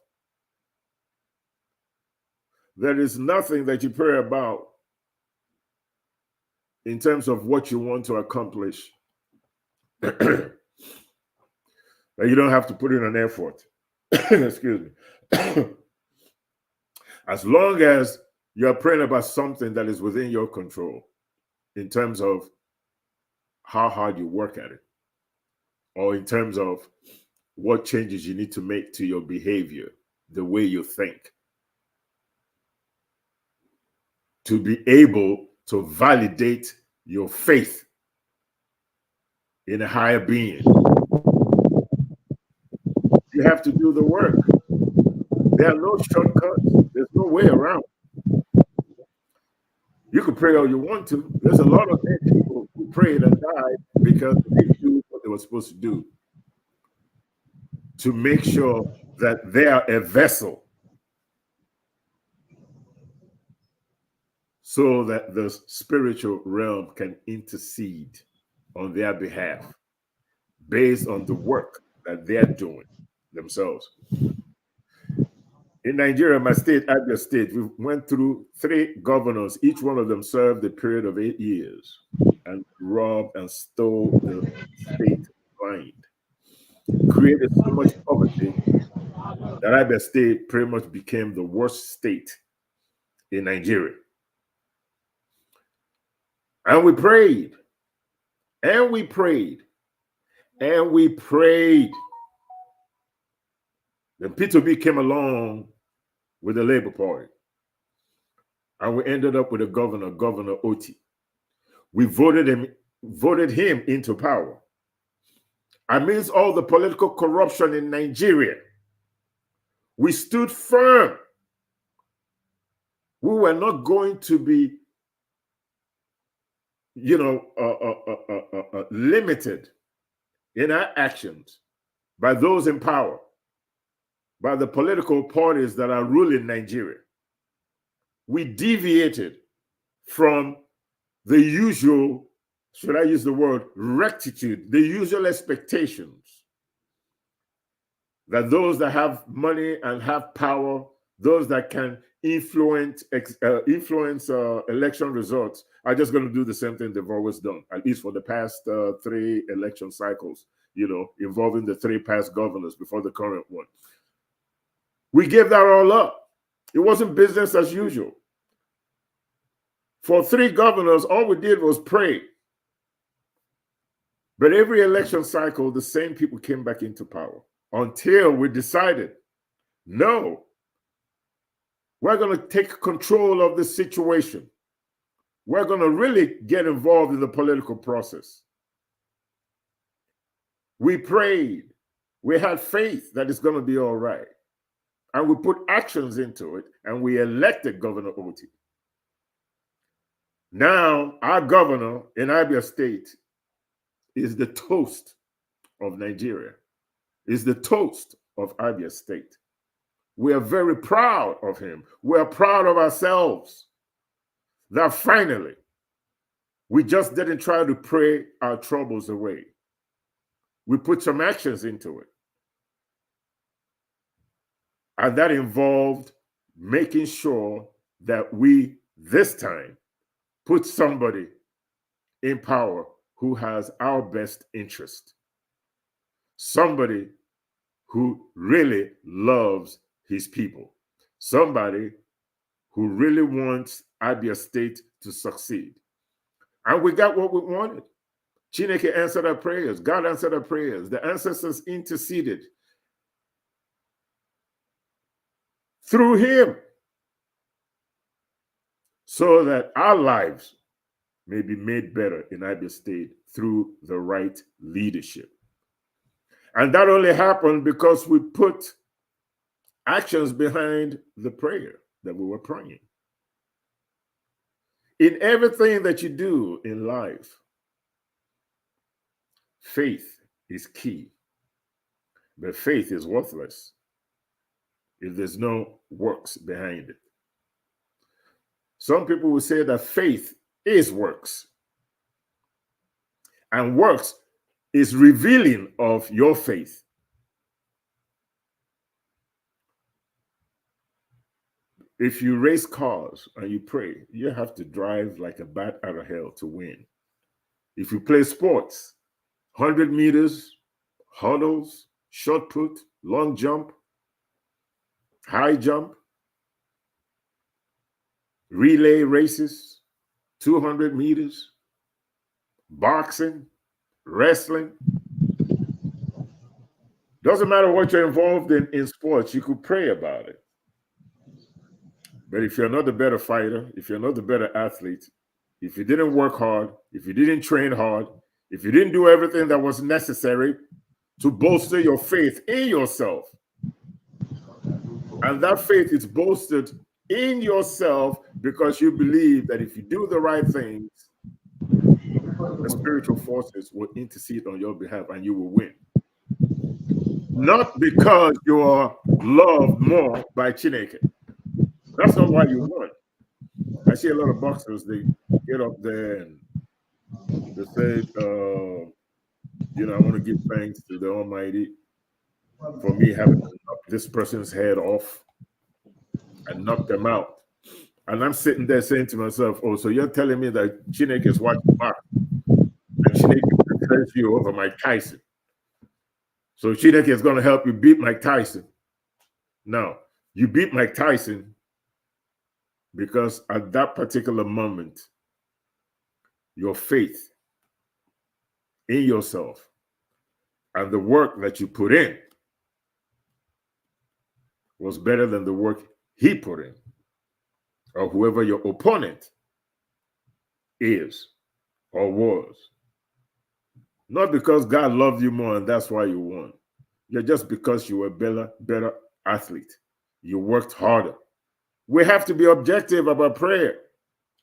There is nothing that you pray about in terms of what you want to accomplish that you don't have to put in an effort. Excuse me. As long as you're praying about something that is within your control in terms of how hard you work at it, or in terms of what changes you need to make to your behavior, the way you think, to be able to validate your faith in a higher being. You have to do the work. There are no shortcuts. There's no way around. You can pray all you want to. There's a lot of people who prayed and died because they didn't do what they were supposed to do to make sure that they are a vessel so that the spiritual realm can intercede on their behalf based on the work that they're doing themselves. In Nigeria, my state, Abia State, we went through 3 governors. Each one of them served a period of 8 years and robbed and stole the state blind. Created so much poverty that Abia State pretty much became the worst state in Nigeria. And we prayed, and we prayed, and we prayed. Then Peter B came along with the Labour Party. And we ended up with a governor, Governor Oti. We voted him into power. Amidst all the political corruption in Nigeria, we stood firm. We were not going to be, limited in our actions by those in power, by the political parties that are ruling Nigeria. We deviated from the usual, should I use the word, rectitude, the usual expectations that those that have money and have power, those that can influence election results, are just going to do the same thing they've always done, at least for the past 3 election cycles, involving the 3 past governors before the current one. We gave that all up. It wasn't business as usual. For 3 governors, all we did was pray. But every election cycle, the same people came back into power until we decided, no, we're going to take control of the situation. We're going to really get involved in the political process. We prayed. We had faith that it's going to be all right. And we put actions into it, and we elected Governor Oti. Now, our governor in Abia State is the toast of Nigeria, is the toast of Abia State. We are very proud of him. We are proud of ourselves that finally, we just didn't try to pray our troubles away. We put some actions into it. And that involved making sure that we, this time, put somebody in power who has our best interest. Somebody who really loves his people. Somebody who really wants Abia State to succeed. And we got what we wanted. Chineke answered our prayers. God answered our prayers. The ancestors interceded through him so that our lives may be made better in Abia State through the right leadership. And that only happened because we put actions behind the prayer that we were praying. In everything that you do in life, faith is key. But faith is worthless if there's no works behind it. Some people will say that faith is works. And works is revealing of your faith. If you race cars and you pray, you have to drive like a bat out of hell to win. If you play sports, 100 meters, hurdles, short put, long jump, high jump, relay races, 200 meters, boxing, wrestling. Doesn't matter what you're involved in sports, you could pray about it. But if you're not the better fighter, if you're not the better athlete, if you didn't work hard, if you didn't train hard, if you didn't do everything that was necessary to bolster your faith in yourself, and that faith is bolstered in yourself because you believe that if you do the right things, the spiritual forces will intercede on your behalf and you will win. Not because you are loved more by Chineke. That's not why you won. I see a lot of boxers, they get up there and they say, I want to give thanks to the Almighty for me having knocked this person's head off and knocked them out. And I'm sitting there saying to myself, oh, so you're telling me that Chineke is watching box and Chineke prefers you over Mike Tyson. So Chineke is going to help you beat Mike Tyson. Now, you beat Mike Tyson because at that particular moment, your faith in yourself and the work that you put in was better than the work he put in, or whoever your opponent is or was. Not because God loved you more and that's why you won. You're just because you were a better athlete. You worked harder. We have to be objective about prayer.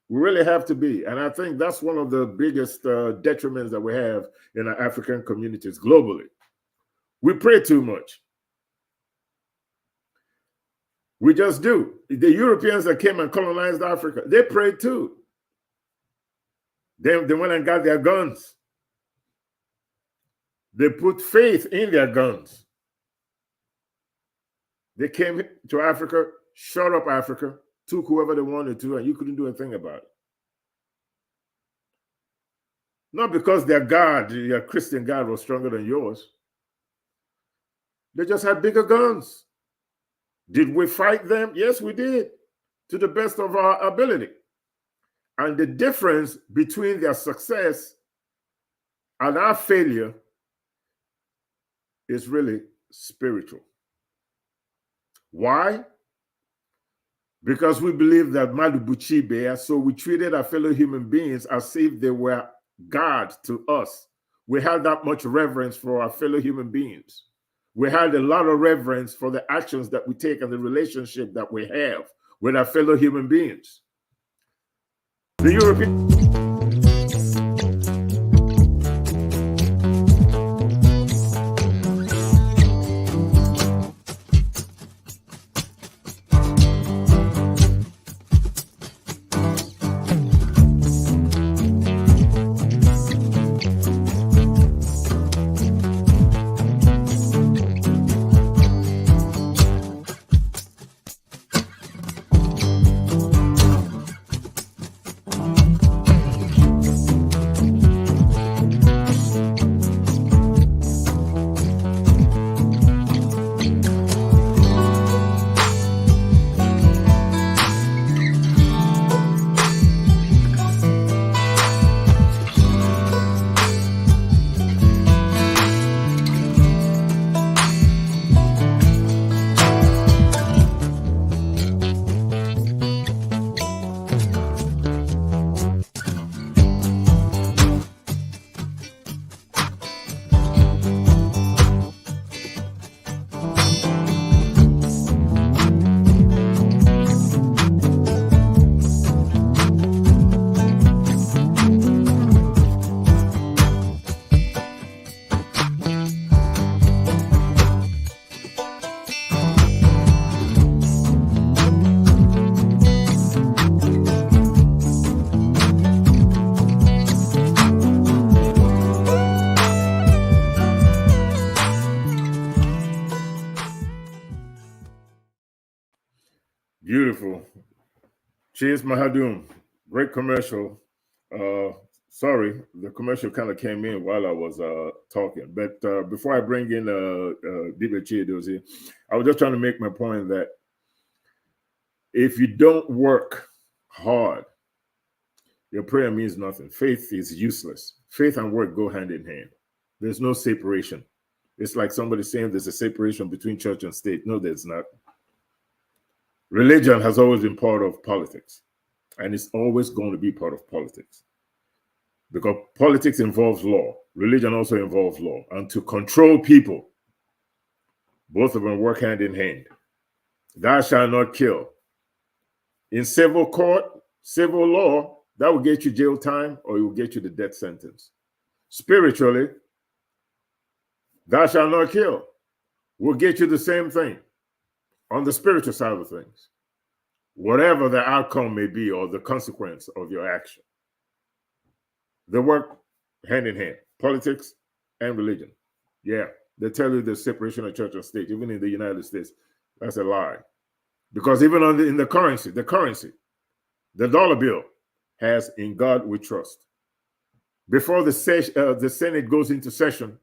We really have to be. And I think that's one of the biggest detriments that we have in our African communities globally. We pray too much. We just do. The Europeans that came and colonized Africa, they prayed too. They went and got their guns. They put faith in their guns. They came to Africa, shut up Africa, took whoever they wanted to, and you couldn't do a thing about it. Not because their God, their Christian God, was stronger than yours. They just had bigger guns. Did we fight them? Yes, we did, to the best of our ability. And the difference between their success and our failure is really spiritual. Why? Because we believe that Malubuchibe, so we treated our fellow human beings as if they were God to us. We had that much reverence for our fellow human beings. We had a lot of reverence for the actions that we take and the relationship that we have with our fellow human beings. The European... Beautiful. Cheers, Mahadum. Great commercial. Sorry, the commercial kind of came in while I was talking. But before I bring in Dibia Chiedozie, I was just trying to make my point that if you don't work hard, your prayer means nothing. Faith is useless. Faith and work go hand in hand. There's no separation. It's like somebody saying there's a separation between church and state. No, there's not. Religion has always been part of politics, and it's always going to be part of politics. Because politics involves law. Religion also involves law. And to control people, both of them work hand in hand. Thou shalt not kill. In civil court, civil law, that will get you jail time or it will get you the death sentence. Spiritually, thou shalt not kill will get you the same thing on the spiritual side of things, whatever the outcome may be or the consequence of your action. They work hand in hand, politics and religion. Yeah, they tell you the separation of church and state, even in the United States. That's a lie. Because even in the currency, the dollar bill has "In God We Trust." Before the Senate goes into session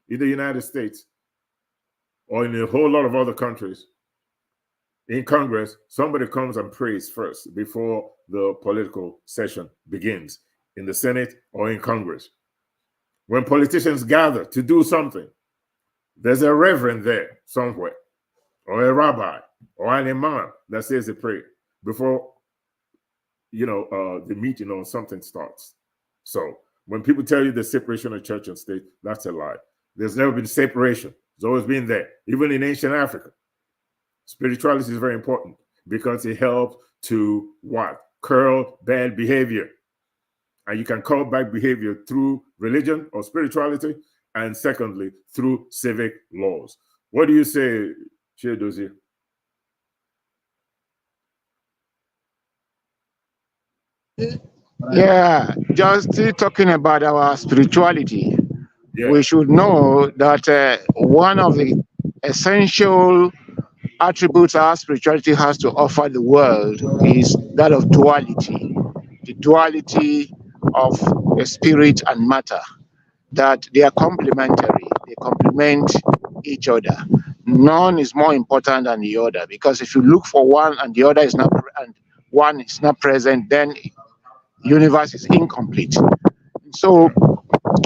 in the United States or in a whole lot of other countries, In Congress, somebody comes and prays first before the political session begins in the Senate or in Congress. When politicians gather to do something, there's a reverend there somewhere, or a rabbi, or an imam that says a prayer before the meeting or something starts. So when people tell you the separation of church and state, that's a lie. There's never been separation. It's always been there, even in ancient Africa. Spirituality is very important because it helps to what? Curl bad behavior. And you can curl bad behavior through religion or spirituality, and secondly, through civic laws. What do you say, Chiedozie? Yeah, just still talking about our spirituality. Yeah. We should know that one of the essential attributes our spirituality has to offer the world is that of duality, the duality of spirit and matter, that they are complementary, they complement each other. None is more important than the other, because if you look for one and the other is not, and one is not present, then universe is incomplete. So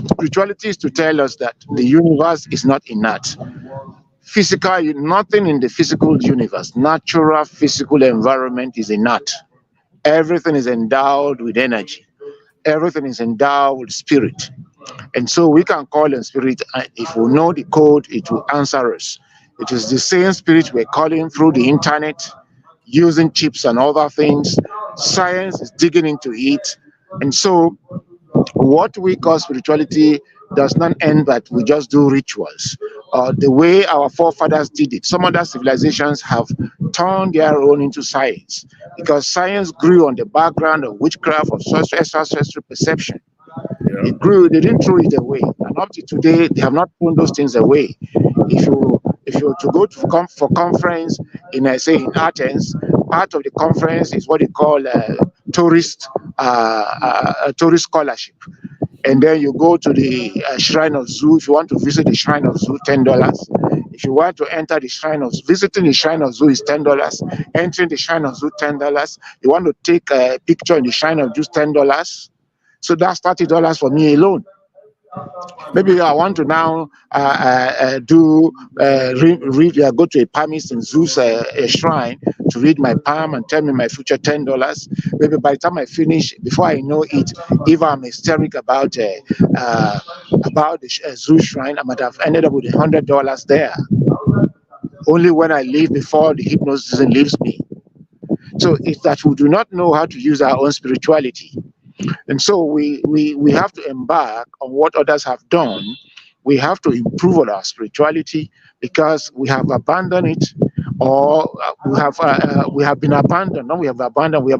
spirituality is to tell us that the universe is not inert. Physical, nothing in the physical universe, natural physical environment is inert. Everything is endowed with energy. Everything is endowed with spirit. And so we can call on spirit, and if we know the code, it will answer us. It is the same spirit we're calling through the internet, using chips and other things. Science is digging into it. And so what we call spirituality does not end that we just do rituals. The way our forefathers did it. Some other civilizations have turned their own into science, because science grew on the background of witchcraft, of extrasensory perception. Yeah. It grew, they didn't throw it away. And up to today, they have not thrown those things away. If you to go to for conference in say in Athens, part of the conference is what they call tourist scholarship. And then you go to the shrine of Zoo. If you want to visit the shrine of Zoo, $10. If you want to enter the shrine of visiting the shrine of Zoo is $10. Entering the shrine of Zoo, $10. You want to take a picture in the shrine of Zoo, $10. So that's $30 for me alone. Maybe I want to now go to a palmist in Zeus a shrine to read my palm and tell me my future $10. Maybe by the time I finish, before I know it, if I'm hysteric about the Zeus shrine, I might have ended up with $100 there. Only when I leave before the hypnosis leaves me. So it's that we do not know how to use our own spirituality. And so we have to embark on what others have done. We have to improve on our spirituality because we have abandoned it, or we have been abandoned. No, we have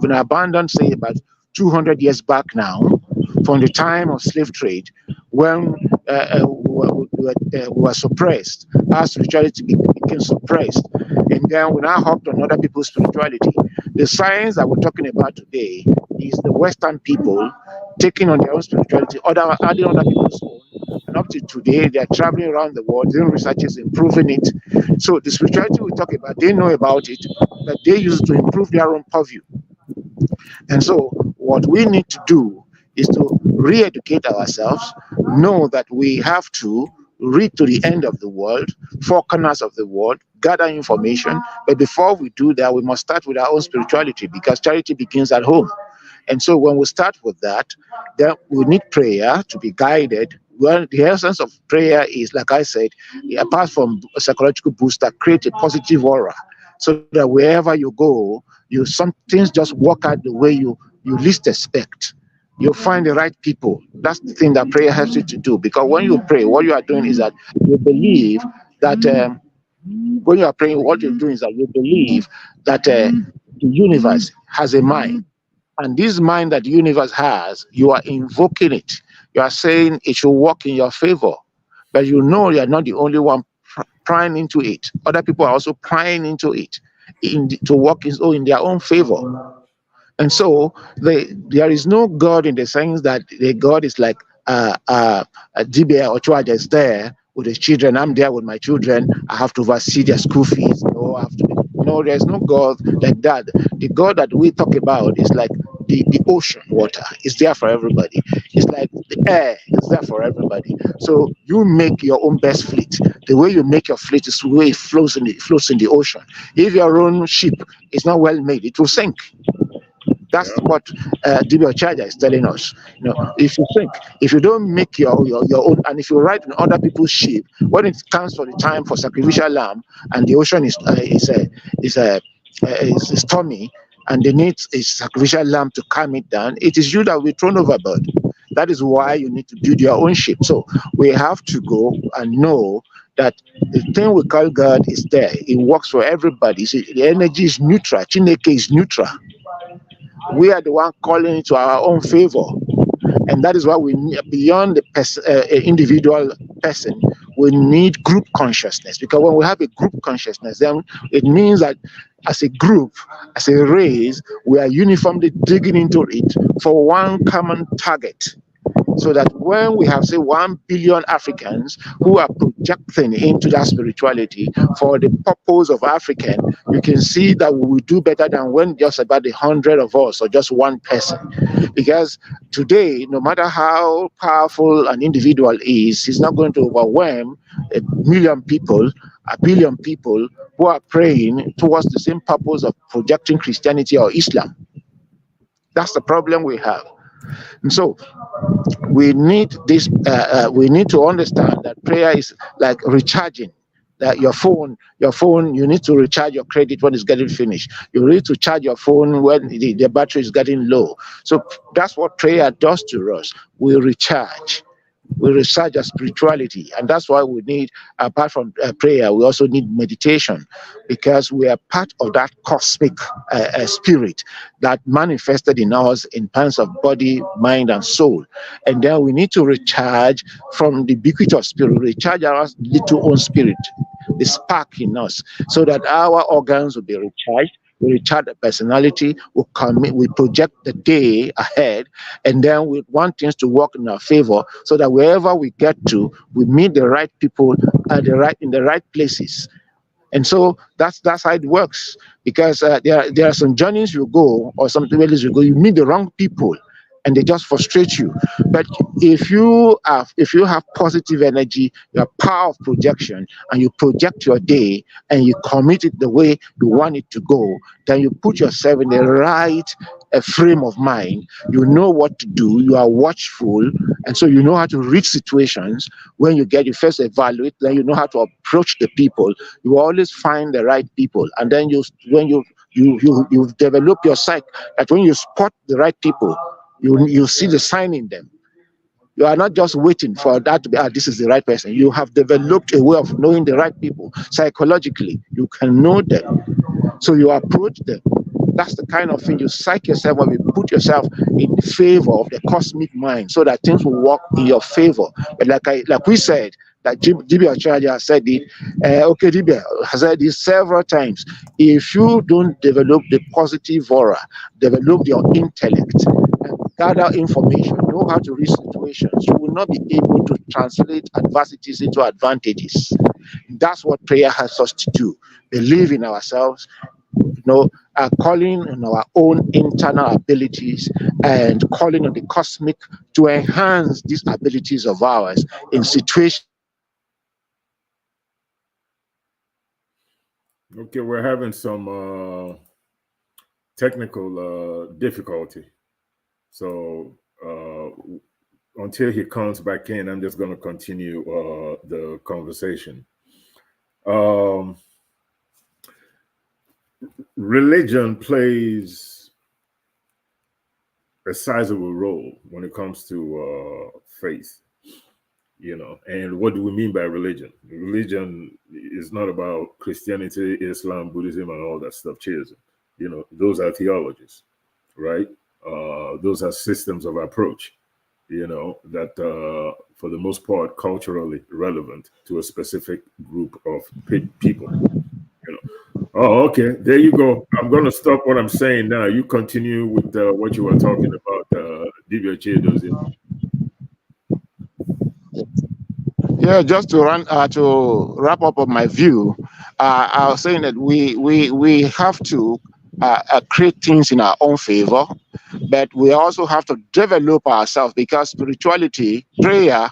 been abandoned, say about 200 years back now, from the time of slave trade, when we were suppressed. Our spirituality became suppressed, and then we now hopped on other people's spirituality. The science that we're talking about today is the Western people taking on their own spirituality, adding other people's own. And up to today, they're traveling around the world, doing researches, improving it. So the spirituality we talk about, they know about it, but they use it to improve their own purview. And so what we need to do is to re-educate ourselves, know that we have to read to the end of the world, 4 corners of the world, gather information. But before we do that, we must start with our own spirituality, because charity begins at home. And so when we start with that, then we need prayer to be guided. Well, the essence of prayer is, like I said, apart from a psychological booster, create a positive aura, so that wherever you go, some things just work out the way you least expect. You'll find the right people. That's the thing that prayer helps you to do. Because when you pray, what you are doing is that you believe that when you are praying, what you're doing is that you believe that the universe has a mind. And this mind that the universe has, you are invoking it. You are saying it should work in your favor. But you know you are not the only one prying into it. Other people are also prying into it to work in their own favor. And so there is no God in the sense that the God is like Dibia or Chiedozie is there with his children. I'm there with my children. I have to oversee their school fees. I have to, No, there's no God like that. The God that we talk about is like the ocean water. It's there for everybody. It's like the air. It's there for everybody. So you make your own best fleet. The way you make your fleet is the way it flows in the ocean. If your own ship is not well made, it will sink. That's what Dibia Charger is telling us. You know, if you think, if you don't make your own, and if you ride on other people's ship, when it comes for the time for sacrificial lamb, and the ocean is stormy, and they need a sacrificial lamb to calm it down, it is you that will be thrown overboard. That is why you need to build your own ship. So we have to go and know that the thing we call God is there. It works for everybody. See, the energy is neutral. Chineke is neutral. We are the one calling it to our own favor, and that is why we need, beyond the individual person, we need group consciousness. Because when we have a group consciousness, then it means that as a group, as a race, we are uniformly digging into it for one common target. So that when we have, say, 1 billion Africans who are projecting into that spirituality for the purpose of African, you can see that we will do better than when just about 100 of us or just one person. Because today, no matter how powerful an individual is, he's not going to overwhelm a billion people who are praying towards the same purpose of projecting Christianity or Islam. That's the problem we have. And so we need this. We need to understand that prayer is like recharging. That your phone, you need to recharge your credit when it's getting finished. You need to charge your phone when the battery is getting low. So that's what prayer does to us. We recharge. We recharge our spirituality, and that's why we need, apart from prayer, we also need meditation, because we are part of that cosmic spirit that manifested in us in terms of body, mind, and soul. And then we need to recharge from the ubiquity of spirit, recharge our little own spirit, the spark in us, so that our organs will be recharged. We recharge the personality, we project the day ahead, and then we want things to work in our favor, so that wherever we get to, we meet the right people in the right places. And so that's how it works. Because there are some journeys you go, or some places you go, you meet the wrong people, and they just frustrate you. But if you have positive energy, your power of projection, and you project your day and you commit it the way you want it to go, then you put yourself in the right frame of mind. You know what to do. You are watchful, and so you know how to read situations. When you first evaluate, then you know how to approach the people. You always find the right people, and then you develop your psyche that when you spot the right people, you see the sign in them. You are not just waiting for that to be, this is the right person. You have developed a way of knowing the right people. Psychologically, you can know them. So you approach them. That's the kind of thing you psych yourself when you put yourself in favor of the cosmic mind, so that things will work in your favor. But like we said, that Dibia Charger said it, okay, Dibia has said this several times. If you don't develop the positive aura, develop your intellect, and gather information, know how to read situations, you will not be able to translate adversities into advantages. That's what prayer has us to do. Believe in ourselves, calling on our own internal abilities, and calling on the cosmic to enhance these abilities of ours in situations. Okay, we're having some technical difficulty. So until he comes back in, I'm just going to continue the conversation. Religion plays a sizable role when it comes to faith, and what do we mean by religion? Religion is not about Christianity, Islam, Buddhism, and all that stuff. Chiedozie. Those are theologies, right? Those are systems of approach, that for the most part culturally relevant to a specific group of people. Oh, okay. There you go. I'm going to stop what I'm saying now. You continue with what you were talking about, Dibia Chiedozie. Yeah, just to wrap up on my view, I was saying that we have to create things in our own favor, but we also have to develop ourselves, because spirituality, prayer,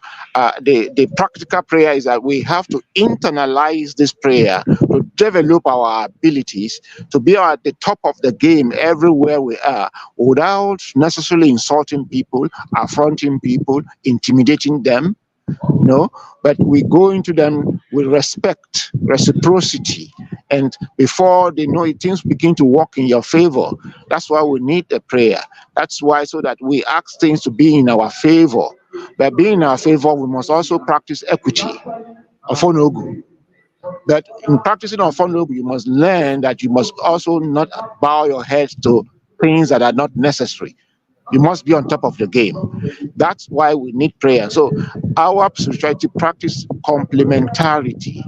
the practical prayer is that we have to internalize this prayer to develop our abilities to be at the top of the game everywhere we are, without necessarily insulting people, affronting people, intimidating them. No, but we go into them with respect, reciprocity, and before they know it, things begin to work in your favor. That's why we need the prayer. That's why, so that we ask things to be in our favor. But being in our favor, we must also practice equity, ofonogu. But in practicing ofonogu, you must learn that you must also not bow your head to things that are not necessary. You must be on top of the game. That's why we need prayer. So our spirituality practice complementarity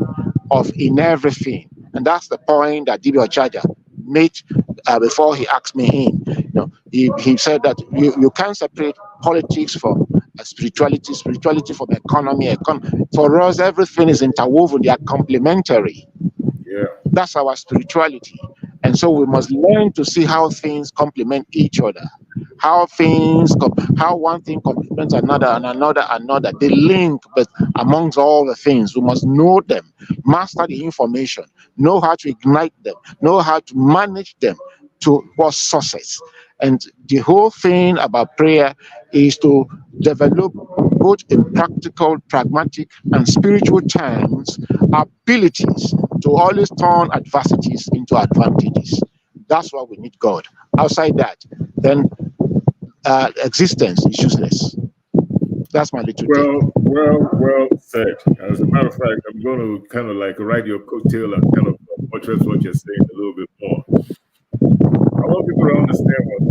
of in everything. And that's the point that Dibia Charger made before he asked me in. You know, he said that you can't separate politics from spirituality, spirituality from economy. For us, everything is interwoven. They are complementary. Yeah. That's our spirituality. And so we must learn to see how things complement each other, how one thing complements another and another. They link, but amongst all the things, we must know them, master the information, know how to ignite them, know how to manage them towards success. And the whole thing about prayer is to develop, both in practical, pragmatic, and spiritual terms, abilities to always turn adversities into advantages. That's why we need God. Outside that, then existence is useless. That's my little thing. Well said. As a matter of fact, I'm going to kind of like ride your coattail and kind of buttress what you're saying a little bit more. I want people to understand what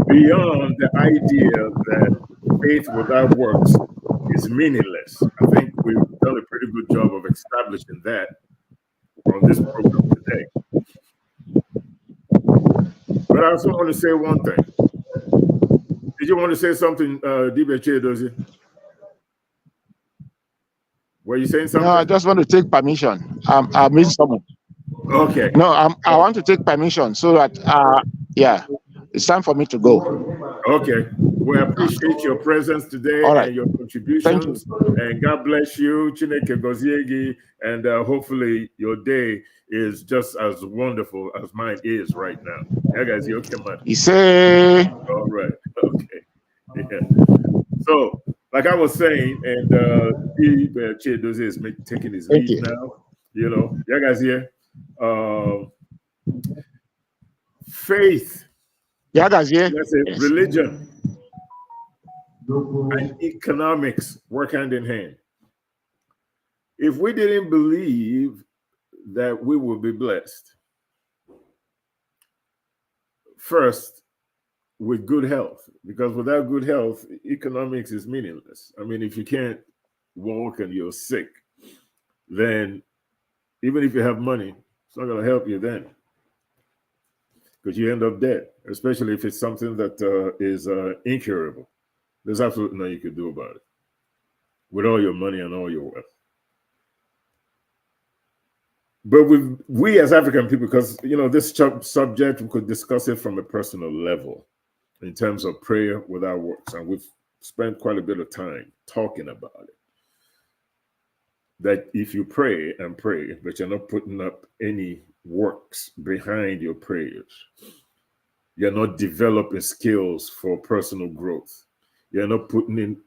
beyond the idea that faith without works is meaningless. I think we've done a pretty good job of establishing that on this program today. But I also want to say one thing. Did you want to say something, Dibia Chiedozie? Were you saying something? No, I just want to take permission. I miss someone. Okay. No, I want to take permission so that, yeah, it's time for me to go. Okay. We appreciate your presence today and your contributions. And God bless you, Chineke Goziegi, and hopefully your day is just as wonderful as mine is right now. Yeah, guys, you okay, man? You say. All right. Okay. Yeah. So, like I was saying, and Chiedozie is taking his lead now. You know, yeah, guys, here. Faith. Yeah, guys, yeah. Let's say religion and economics work hand in hand. If we didn't believe that we would be blessed, first, with good health, because without good health, economics is meaningless. I mean, if you can't walk and you're sick, then even if you have money, it's not going to help you then, because you end up dead, especially if it's something that is incurable. There's absolutely nothing you can do about it with all your money and all your wealth. But we as African people, because, you know, this subject, we could discuss it from a personal level in terms of prayer without works. And we've spent quite a bit of time talking about it. That if you pray and pray, but you're not putting up any works behind your prayers, you're not developing skills for personal growth, you're not putting in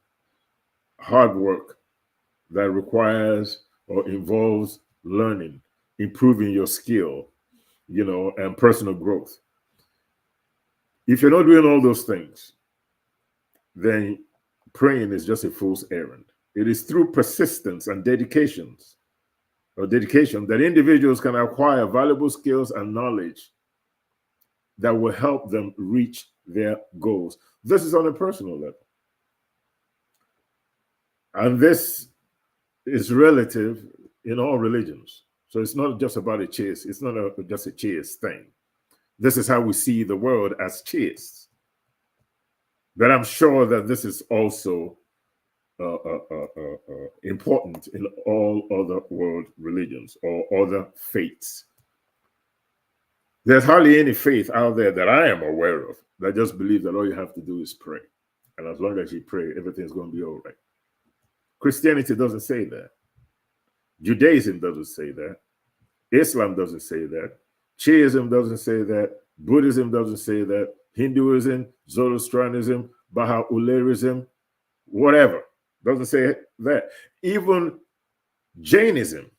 hard work that requires or involves learning, improving your skill, you know, and personal growth. If you're not doing all those things, then praying is just a fool's errand. It is through persistence and dedication that individuals can acquire valuable skills and knowledge that will help them reach their goals. This is on a personal level. And this is relative in all religions. So it's not just about a chase. It's not just a chase thing. This is how we see the world as chase. But I'm sure that this is also important in all other world religions or other faiths. There's hardly any faith out there that I am aware of that just believes that all you have to do is pray. And as long as you pray, everything's going to be all right. Christianity doesn't say that. Judaism doesn't say that. Islam doesn't say that. Shiism doesn't say that. Buddhism doesn't say that. Hinduism, Zoroastrianism, Baha'u'llah, whatever, doesn't say that. Even Jainism,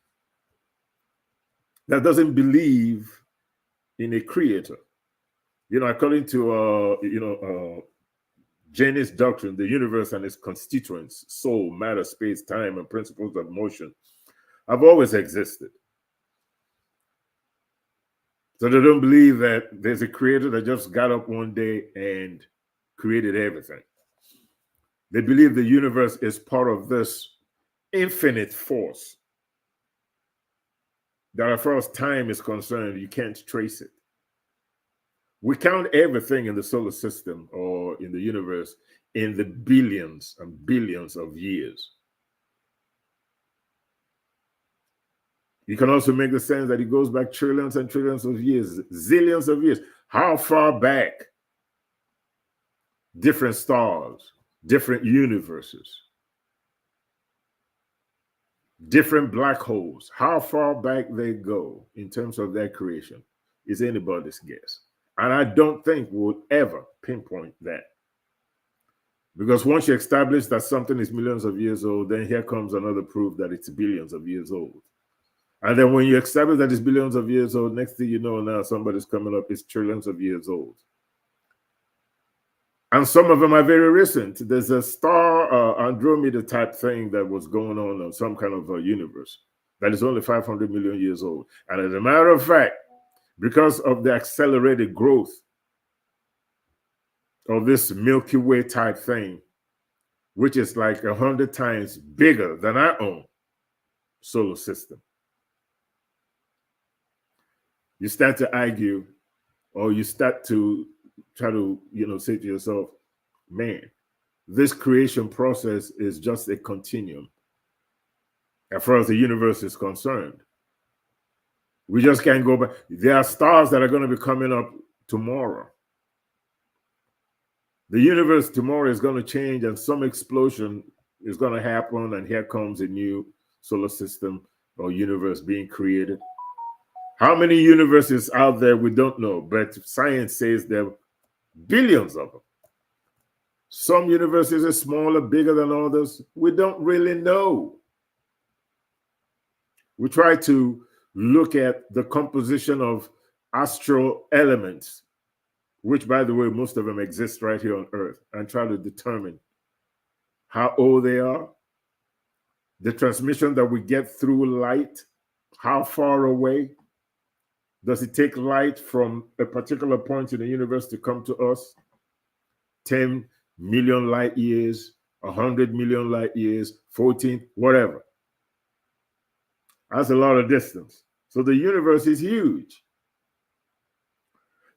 that doesn't believe in a creator. According to Jainist doctrine, the universe and its constituents, soul, matter, space, time, and principles of motion, have always existed. So they don't believe that there's a creator that just got up one day and created everything. They believe the universe is part of this infinite force that, as far as time is concerned, you can't trace it. We count everything in the solar system or in the universe in the billions and billions of years. You can also make the sense that it goes back trillions and trillions of years, zillions of years. How far back? Different stars, different universes, different black holes. How far back they go in terms of their creation is anybody's guess. And I don't think we'll ever pinpoint that. Because once you establish that something is millions of years old, then here comes another proof that it's billions of years old. And then when you establish that it's billions of years old, next thing you know, now somebody's coming up, it's trillions of years old. And some of them are very recent. There's a star Andromeda type thing that was going on some kind of a universe that is only 500 million years old. And as a matter of fact, because of the accelerated growth of this Milky Way type thing, which is like 100 times bigger than our own solar system, you start to argue, or you start to try to, say to yourself, man, this creation process is just a continuum as far as the universe is concerned. We just can't go back. There are stars that are going to be coming up tomorrow. The universe tomorrow is going to change and some explosion is going to happen, and here comes a new solar system or universe being created. How many universes out there, we don't know, but science says there are billions of them. Some universes are smaller, bigger than others. We don't really know. We try to look at the composition of astral elements, which, by the way, most of them exist right here on Earth, and try to determine how old they are, the transmission that we get through light, how far away. Does it take light from a particular point in the universe to come to us? 10 million light years, 100 million light years, 14, whatever. That's a lot of distance. So the universe is huge.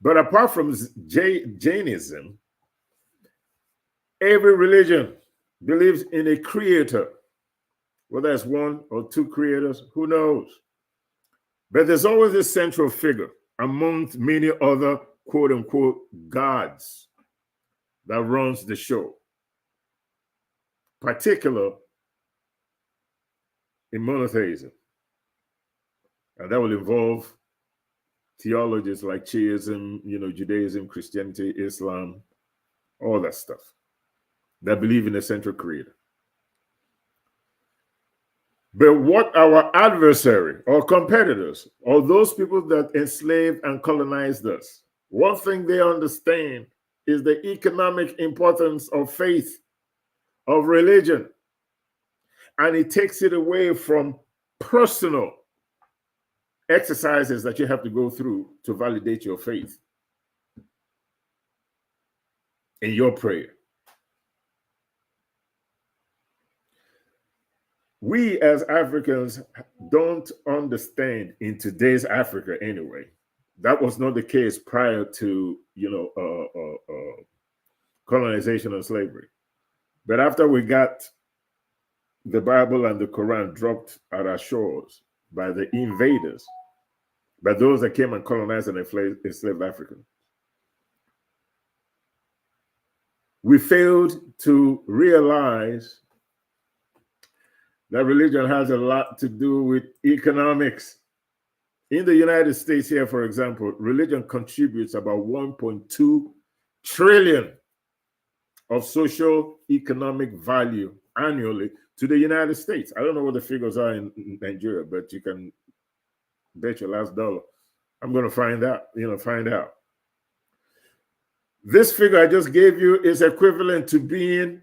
But apart from Jainism, every religion believes in a creator. Whether it's one or two creators, who knows? But there's always a central figure amongst many other quote unquote gods that runs the show, particularly in monotheism. And that will involve theologies like Shiism, Judaism, Christianity, Islam, all that stuff that believe in a central creator. But what our adversary or competitors, or those people that enslaved and colonized us, one thing they understand is the economic importance of faith, of religion. And it takes it away from personal exercises that you have to go through to validate your faith in your prayer. We as Africans don't understand, in today's Africa anyway. That was not the case prior to colonization and slavery. But after we got the Bible and the Quran dropped at our shores by the invaders, by those that came and colonized and enslaved Africa. We failed to realize that religion has a lot to do with economics. In the United States here, for example, religion contributes about 1.2 trillion of social economic value annually to the United States. I don't know what the figures are in Nigeria, but you can bet your last dollar. I'm going to find out. This figure I just gave you is equivalent to being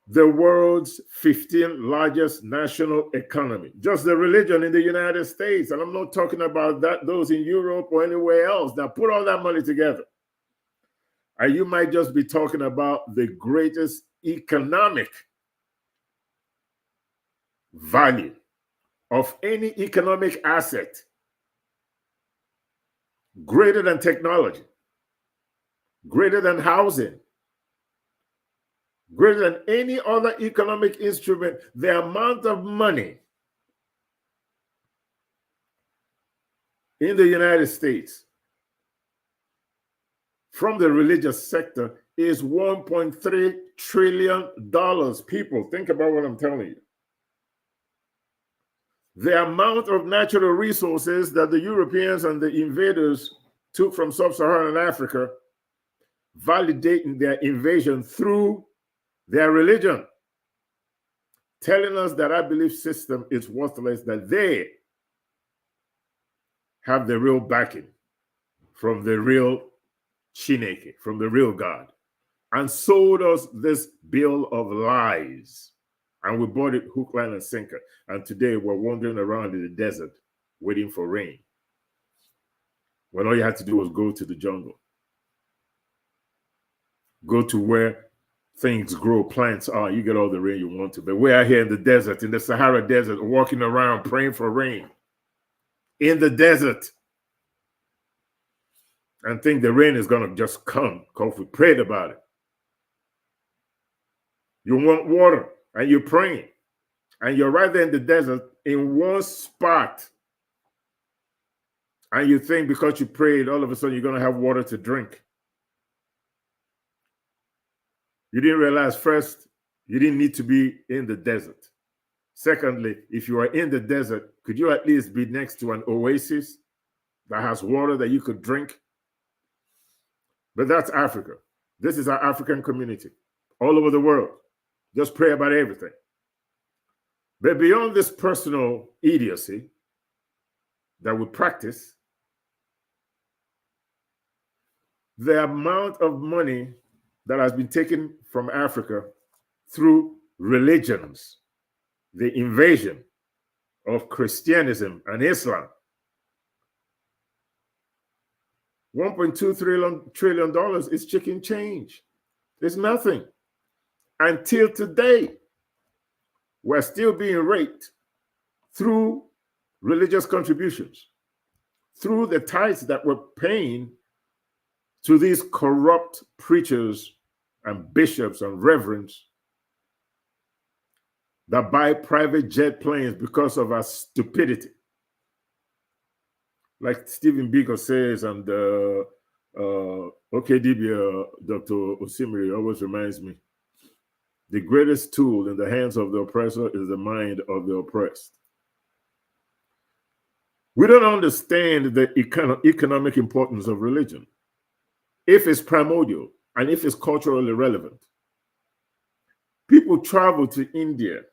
the world's 15th largest national economy. Just the religion in the United States. And I'm not talking about those in Europe or anywhere else. Now put all that money together. And you might just be talking about the greatest economic value of any economic asset, greater than technology, greater than housing, greater than any other economic instrument. The amount of money in the United States from the religious sector is $1.3 trillion. People, think about what I'm telling you. The amount of natural resources that the Europeans and the invaders took from sub-Saharan Africa, validating their invasion through their religion, telling us that our belief system is worthless, that they have the real backing from the real Chineke, from the real God, and sold us this bill of lies. And we bought it hook, line, and sinker. And today we're wandering around in the desert waiting for rain, when all you had to do was go to the jungle. Go to where things grow, plants are, you get all the rain you want to. But we're out here in the desert, in the Sahara Desert, walking around praying for rain. In the desert. And think the rain is going to just come because we prayed about it. You want water, and you're praying. And you're right there in the desert in one spot. And you think because you prayed, all of a sudden you're going to have water to drink. You didn't realize, first, you didn't need to be in the desert. Secondly, if you are in the desert, could you at least be next to an oasis that has water that you could drink? But that's Africa. This is our African community all over the world. Just pray about everything. But beyond this personal idiocy that we practice, the amount of money that has been taken from Africa through religions, the invasion of Christianism and Islam, $1.2 trillion is chicken change. It's nothing. Until today, we're still being raped through religious contributions, through the tithes that we're paying to these corrupt preachers and bishops and reverends that buy private jet planes because of our stupidity. Like Stephen Biko says, and Dibia, Dr. Osimiri always reminds me, the greatest tool in the hands of the oppressor is the mind of the oppressed. We don't understand the economic importance of religion, if it's primordial and if it's culturally relevant. People travel to India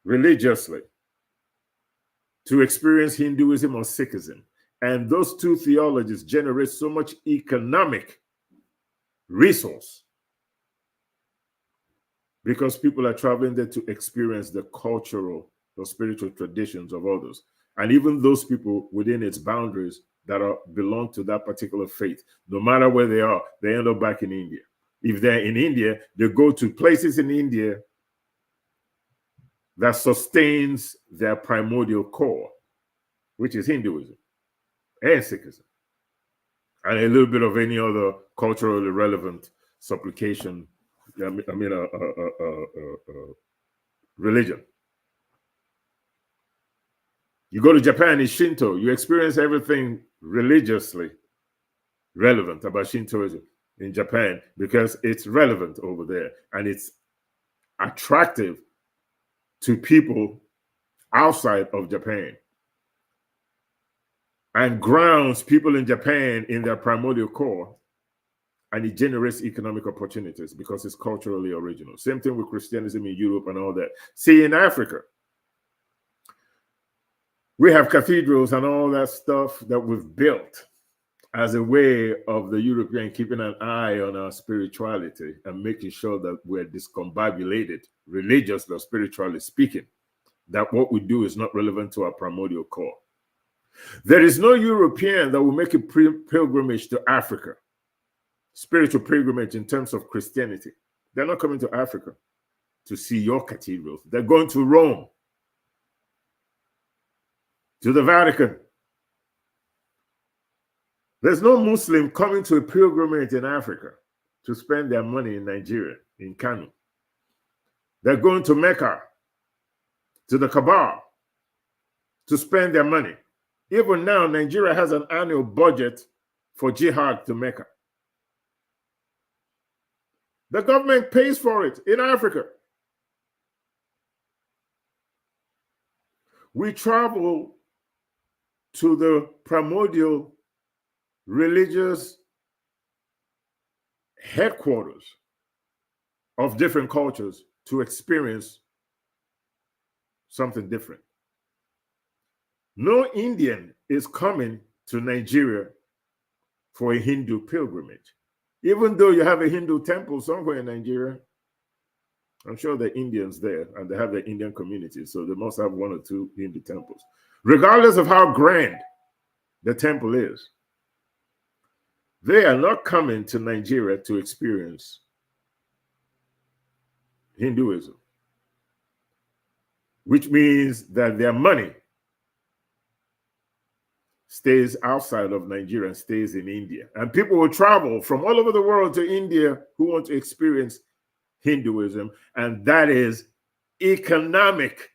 religiously to experience Hinduism or Sikhism. And those two theologies generate so much economic resource because people are traveling there to experience the cultural or spiritual traditions of others. And even those people within its boundaries that belong to that particular faith, no matter where they are, they end up back in India. If they're in India, they go to places in India that sustains their primordial core, which is Hinduism and Sikhism, and a little bit of any other culturally relevant supplication, religion. You go to Japan, it's Shinto. You experience everything religiously relevant about Shintoism in Japan because it's relevant over there and it's attractive to people outside of Japan and grounds people in Japan in their primordial core, and it generates economic opportunities because it's culturally original. Same thing with Christianity in Europe and all that. See, in Africa, we have cathedrals and all that stuff that we've built as a way of the European keeping an eye on our spirituality and making sure that we're discombobulated, religiously or spiritually speaking, that what we do is not relevant to our primordial core. There is no European that will make a pilgrimage to Africa, spiritual pilgrimage in terms of Christianity. They're not coming to Africa to see your cathedrals. They're going to Rome, to the Vatican. There's no Muslim coming to a pilgrimage in Africa to spend their money in Nigeria, in Kano. They're going to Mecca, to the Kaaba, to spend their money. Even now, Nigeria has an annual budget for jihad to Mecca. The government pays for it in Africa. We travel to the primordial religious headquarters of different cultures to experience something different. No Indian is coming to Nigeria for a Hindu pilgrimage. Even though you have a Hindu temple somewhere in Nigeria, I'm sure there are Indians there and they have their Indian community, so they must have one or two Hindu temples. Regardless of how grand the temple is, they are not coming to Nigeria to experience Hinduism, which means that their money stays outside of Nigeria and stays in India. And people will travel from all over the world to India who want to experience Hinduism, and that is economic.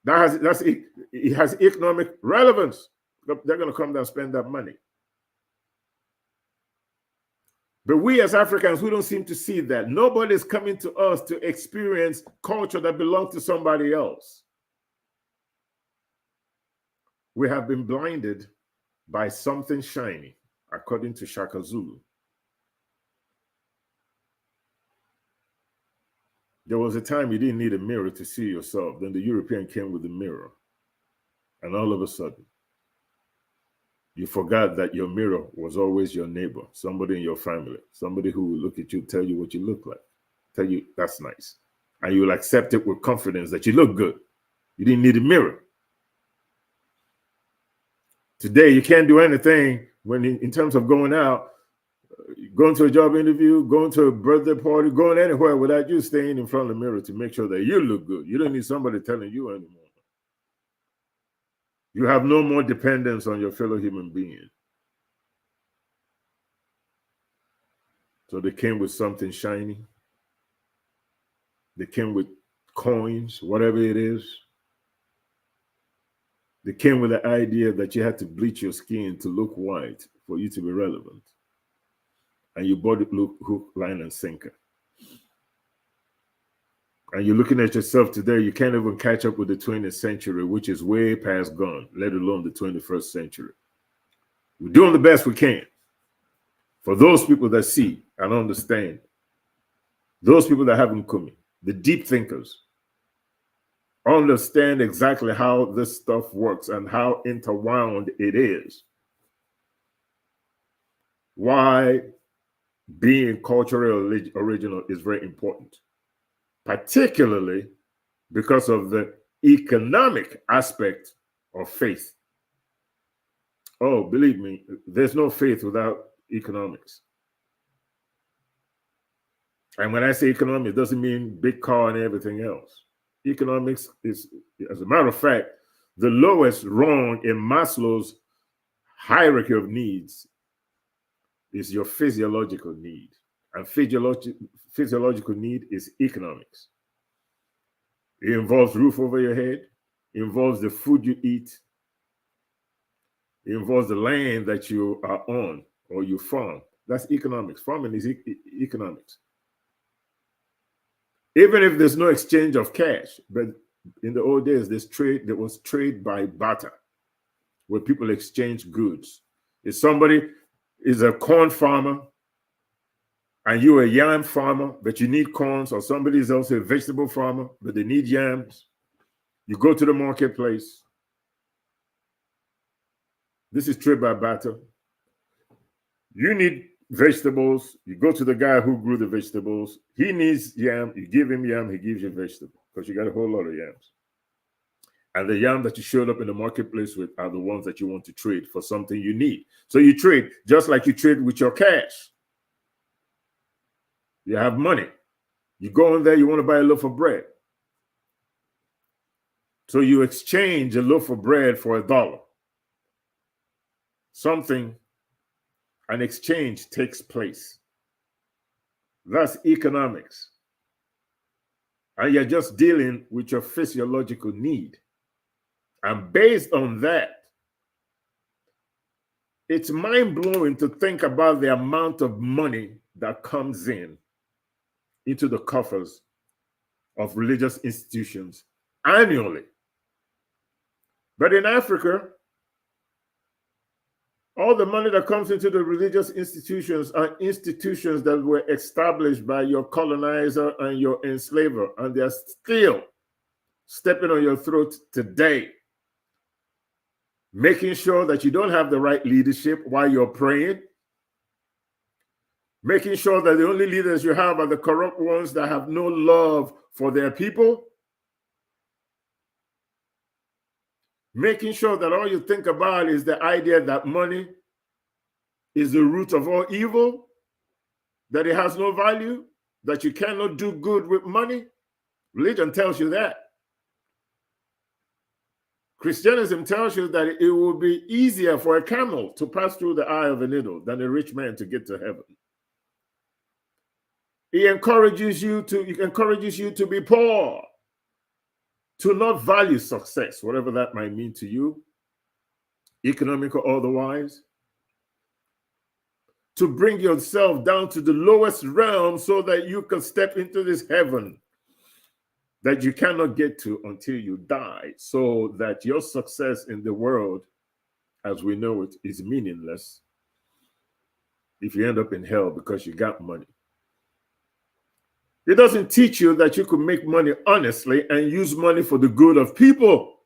It has economic relevance. They're going to come down and spend that money. But we as Africans, we don't seem to see that. Nobody's coming to us to experience culture that belongs to somebody else. We have been blinded by something shiny, according to Shaka Zulu. There was a time you didn't need a mirror to see yourself. Then the European came with a mirror. And all of a sudden, you forgot that your mirror was always your neighbor, somebody in your family, somebody who will look at you, tell you what you look like, tell you that's nice. And you will accept it with confidence that you look good. You didn't need a mirror. Today, you can't do anything when in terms of going out, going to a job interview, going to a birthday party, going anywhere without you staying in front of the mirror to make sure that you look good. You don't need somebody telling you anymore. You have no more dependence on your fellow human being. So they came with something shiny. They came with coins, whatever it is. They came with the idea that you had to bleach your skin to look white for you to be relevant. And you bought it hook, line, and sinker. And you're looking at yourself today, you can't even catch up with the 20th century, which is way past gone, let alone the 21st century. We're doing the best we can for those people that see and understand, those people that haven't come in, the deep thinkers, understand exactly how this stuff works and how interwound it is. Why being culturally original is very important, particularly because of the economic aspect of faith. Oh, believe me, there's no faith without economics. And when I say economics, it doesn't mean big car and everything else. Economics is, as a matter of fact, the lowest rung in Maslow's hierarchy of needs is your physiological need. And physiological need is economics. It involves roof over your head. It involves the food you eat. It involves the land that you are on or you farm. That's economics. Farming is economics. Even if there's no exchange of cash, but in the old days, there was trade by barter, where people exchange goods. If somebody is a corn farmer and you're a yam farmer, but you need corns, or somebody is also a vegetable farmer, but they need yams, you go to the marketplace. This is trade by barter. You need vegetables. You go to the guy who grew the vegetables. He needs yam. You give him yam. He gives you vegetable because you got a whole lot of yams. And the yam that you showed up in the marketplace with are the ones that you want to trade for something you need. So you trade just like you trade with your cash. You have money. You go in there, you want to buy a loaf of bread. So you exchange a loaf of bread for $1. An exchange takes place. That's economics. And you're just dealing with your physiological need. And based on that, it's mind-blowing to think about the amount of money that comes into the coffers of religious institutions annually. But in Africa, all the money that comes into the religious institutions are institutions that were established by your colonizer and your enslaver, and they're still stepping on your throat today, making sure that you don't have the right leadership while you're praying, making sure that the only leaders you have are the corrupt ones that have no love for their people, making sure that all you think about is the idea that money is the root of all evil, that it has no value, that you cannot do good with money. Religion tells you that. Christianism tells you that it will be easier for a camel to pass through the eye of a needle than a rich man to get to heaven. It encourages you to be poor, to not value success, whatever that might mean to you, economic or otherwise, to bring yourself down to the lowest realm so that you can step into this heaven that you cannot get to until you die, so that your success in the world, as we know it, is meaningless if you end up in hell because you got money. It doesn't teach you that you can make money honestly and use money for the good of people.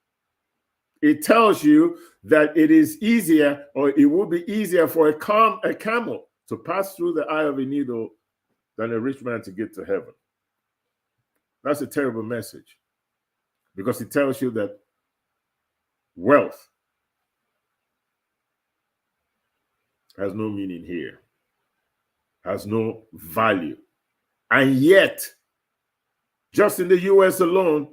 It tells you that it is easier, or it will be easier for a camel to pass through the eye of a needle than a rich man to get to heaven. That's a terrible message, because it tells you that wealth has no meaning here, has no value. And yet, just in the US alone,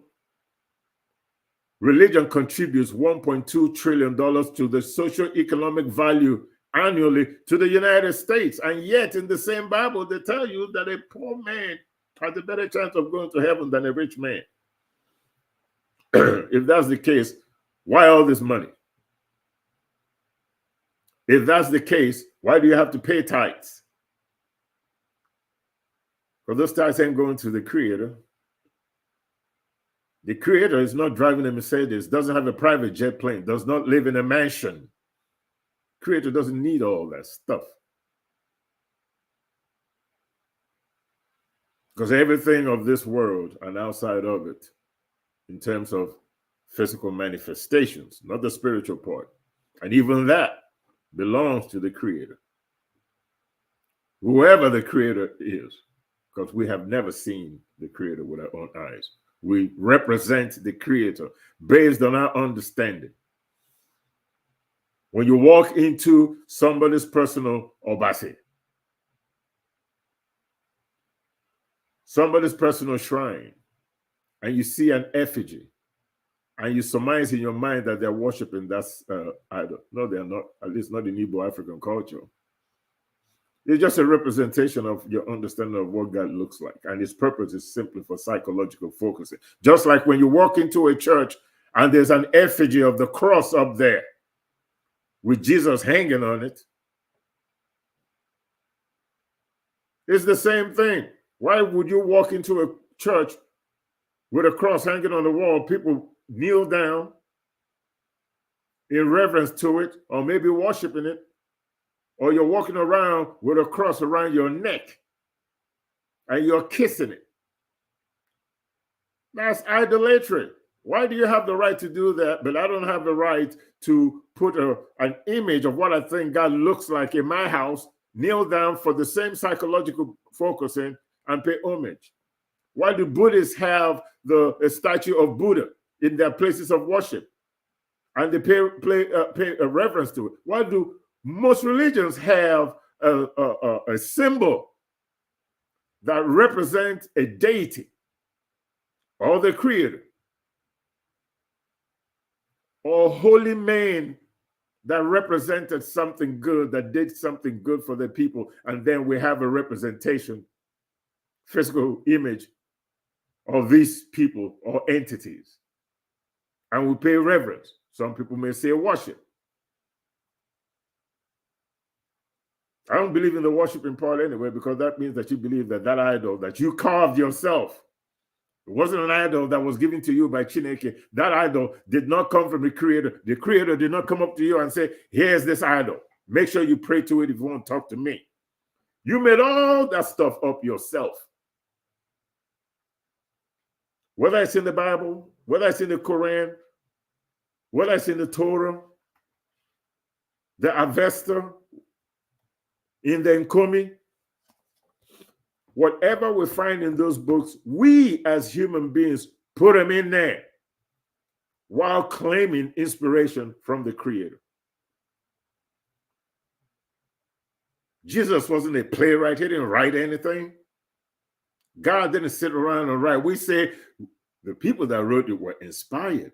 religion contributes $1.2 trillion to the socio-economic value annually to the United States. And yet, in the same Bible, they tell you that a poor man has a better chance of going to heaven than a rich man. If that's the case, why all this money? If that's the case, why do you have to pay tithes? Because those tithes ain't going to the Creator. The Creator is not driving a Mercedes, doesn't have a private jet plane, does not live in a mansion. Creator doesn't need all that stuff. Because everything of this world and outside of it, in terms of physical manifestations, not the spiritual part, and even that belongs to the Creator. Whoever the Creator is, because we have never seen the Creator with our own eyes. We represent the Creator based on our understanding. When you walk into somebody's personal obase, somebody's personal shrine, and you see an effigy, and you surmise in your mind that they're worshiping that idol. No, they're not, at least not in Igbo African culture. It's just a representation of your understanding of what God looks like. And its purpose is simply for psychological focusing. Just like when you walk into a church and there's an effigy of the cross up there with Jesus hanging on it. It's the same thing. Why would you walk into a church with a cross hanging on the wall? People kneel down in reverence to it, or maybe worshiping it, or you're walking around with a cross around your neck and you're kissing it. That's idolatry. Why do you have the right to do that, but I don't have the right to put an image of what I think God looks like in my house, kneel down for the same psychological focusing, and pay homage? Why do Buddhists have a statue of Buddha in their places of worship, and they pay a reverence to it? Why do most religions have a symbol that represents a deity or the creator, or holy men that represented something good, that did something good for the people, and then we have a representation, physical image of these people or entities, and we pay reverence? Some people may say worship. I don't believe in the worshiping part anyway, because that means that you believe that that idol that you carved yourself, it wasn't an idol that was given to you by Chineke. That idol did not come from the creator. The creator did not come up to you and say, here's this idol. Make sure you pray to it if you want to talk to me. You made all that stuff up yourself. Whether it's in the Bible, whether it's in the Quran, whether it's in the Torah, the Avesta, in the Nkomi, whatever we find in those books, we as human beings put them in there while claiming inspiration from the Creator. Jesus wasn't a playwright. He didn't write anything. God didn't sit around and write. We say the people that wrote it were inspired.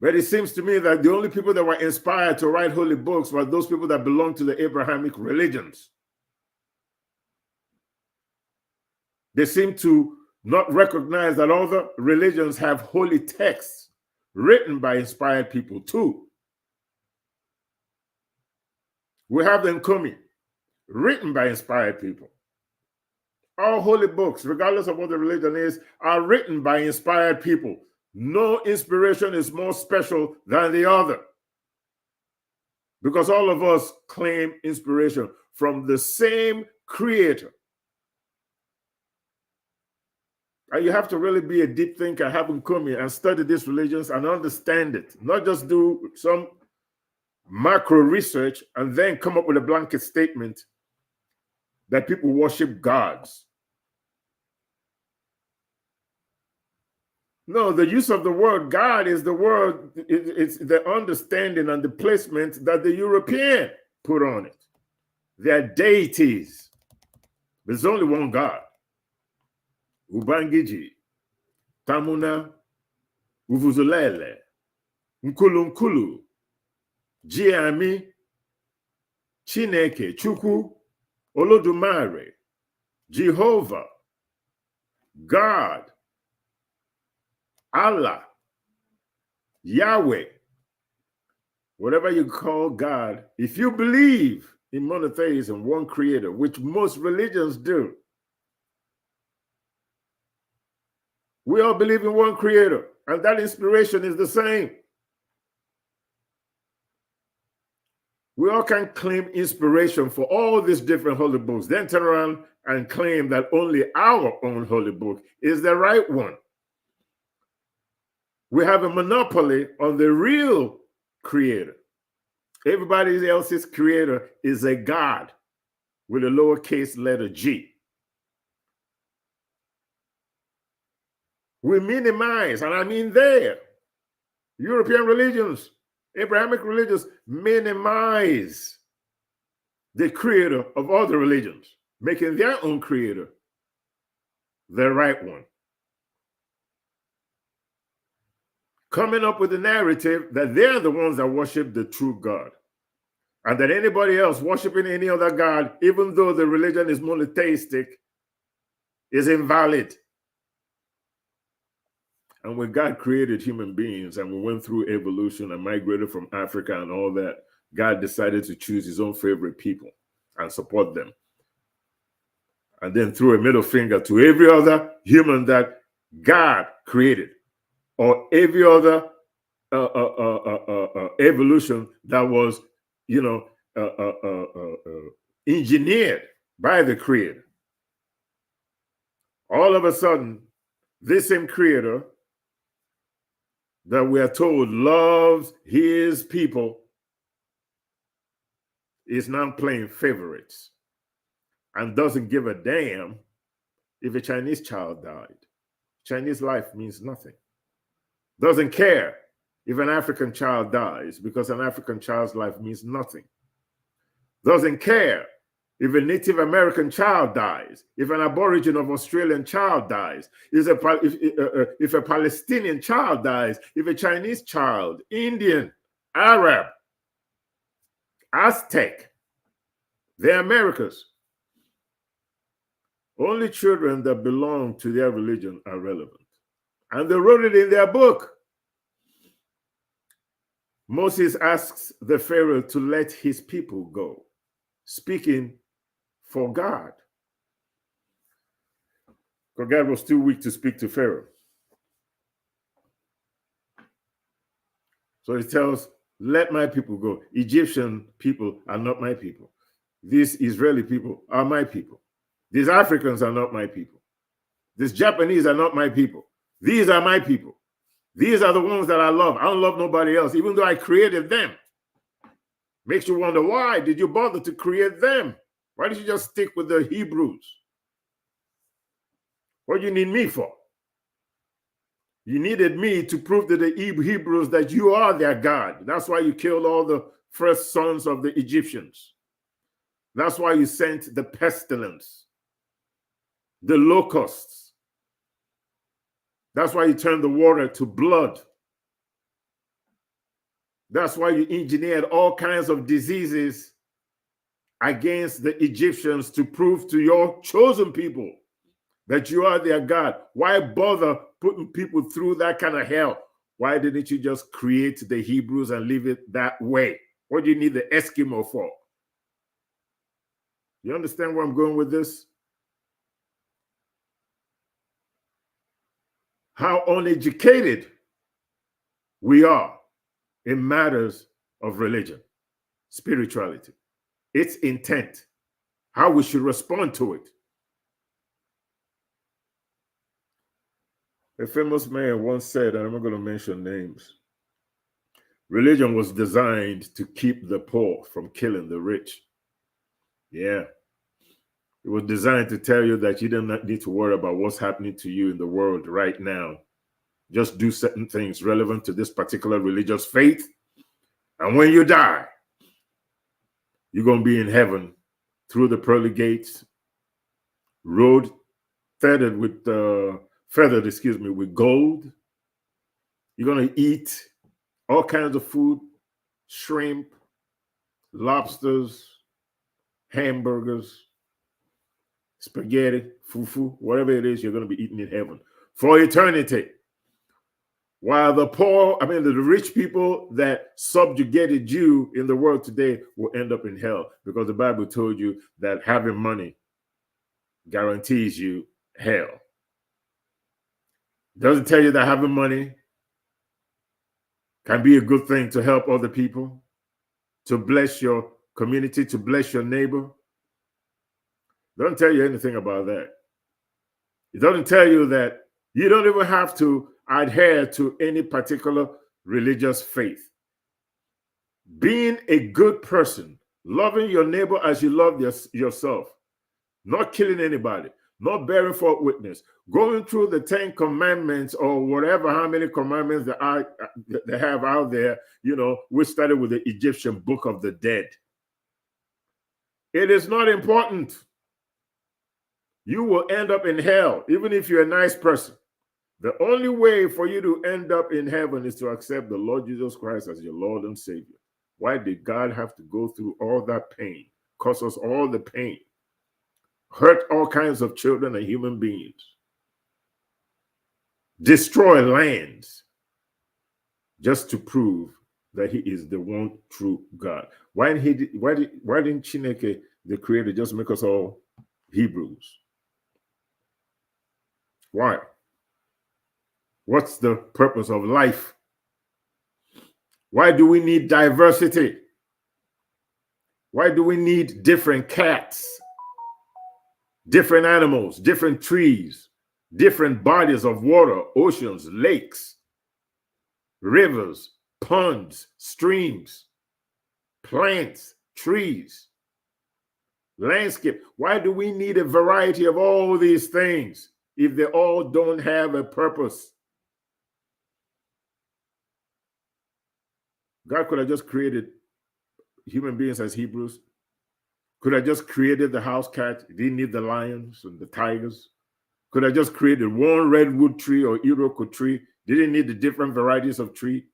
But it seems to me that the only people that were inspired to write holy books were those people that belonged to the Abrahamic religions. They seem to not recognize that other religions have holy texts written by inspired people too. We have the Nkomi, written by inspired people. All holy books, regardless of what the religion is, are written by inspired people. No inspiration is more special than the other, because all of us claim inspiration from the same Creator. And you have to really be a deep thinker, have Nkomi, and study these religions and understand it. Not just do some macro research and then come up with a blanket statement that people worship gods. No, the use of the word God is the word, it's the understanding and the placement that the European put on it. They're deities. There's only one God. Ubangiji, Tamuna, Uvuzulele, Nkulu, Jiami, Chineke, Chukwu, Olodumare, Jehovah, God, Allah, Yahweh, whatever you call God. If you believe in monotheism, one creator, which most religions do, we all believe in one creator, and that inspiration is the same. We all can claim inspiration for all these different holy books, then turn around and claim that only our own holy book is the right one. We have a monopoly on the real creator. Everybody else's creator is a God with a lowercase letter G. We minimize, and I mean there, European religions, Abrahamic religions minimize the creator of other religions, making their own creator the right one. Coming up with a narrative that they're the ones that worship the true God, and that anybody else worshiping any other God, even though the religion is monotheistic, is invalid. And when God created human beings and we went through evolution and migrated from Africa and all that, God decided to choose his own favorite people and support them. And then threw a middle finger to every other human that God created, or every other evolution that was, engineered by the Creator. All of a sudden, this same Creator that we are told loves his people is now playing favorites and doesn't give a damn if a Chinese child died. Chinese life means nothing. Doesn't care if an African child dies because an African child's life means nothing. Doesn't care if a Native American child dies, if an Aborigine of Australian child dies, if a Palestinian child dies, if a Chinese child, Indian, Arab, Aztec, they're Americas. Only children that belong to their religion are relevant. And they wrote it in their book. Moses asks the Pharaoh to let his people go, speaking for God. Because God was too weak to speak to Pharaoh. So he tells, let my people go. Egyptian people are not my people. These Israeli people are my people. These Africans are not my people. These Japanese are not my people. These are my people. These are the ones that I love. I don't love nobody else, even though I created them. Makes you wonder, why did you bother to create them? Why did you just stick with the Hebrews? What do you need me for? You needed me to prove to the Hebrews that you are their God. That's why you killed all the first sons of the Egyptians. That's why you sent the pestilence, the locusts. That's why you turned the water to blood. That's why you engineered all kinds of diseases against the Egyptians to prove to your chosen people that you are their God. Why bother putting people through that kind of hell? Why didn't you just create the Hebrews and leave it that way? What do you need the Eskimo for? You understand where I'm going with this? How uneducated we are in matters of religion, spirituality, its intent, how we should respond to it. A famous man once said, and I'm not going to mention names, religion was designed to keep the poor from killing the rich. Yeah. It was designed to tell you that you do not need to worry about what's happening to you in the world right now. Just do certain things relevant to this particular religious faith. And when you die, you're going to be in heaven through the pearly gates, road feathered with with gold. You're going to eat all kinds of food, shrimp, lobsters, hamburgers, spaghetti, fufu, whatever it is, you're going to be eating in heaven for eternity. While the rich people that subjugated you in the world today will end up in hell, because the Bible told you that having money guarantees you hell. It doesn't tell you that having money can be a good thing to help other people, to bless your community, to bless your neighbor. It doesn't tell you anything about that. It doesn't tell you that you don't even have to adhere to any particular religious faith. Being a good person, loving your neighbor as you love yourself, not killing anybody, not bearing false witness, going through the 10 commandments or whatever, how many commandments they have out there. We started with the Egyptian Book of the Dead. It is not important. You will end up in hell, even if you're a nice person. The only way for you to end up in heaven is to accept the Lord Jesus Christ as your Lord and Savior. Why did God have to go through all that pain, cause us all the pain, hurt all kinds of children and human beings? destroy lands just to prove that he is the one true God. Why didn't Chineke, the creator, just make us all Hebrews? Why? What's the purpose of life? Why do we need diversity? Why do we need different cats, different animals, different trees, different bodies of water, oceans, lakes, rivers, ponds, streams, plants, trees, landscape? Why do we need a variety of all these things if they all don't have a purpose? God could have just created human beings as Hebrews. Could have just created the house cat. He didn't need the lions and the tigers. Could have just created one redwood tree or Iroko tree. Didn't need the different varieties of tree.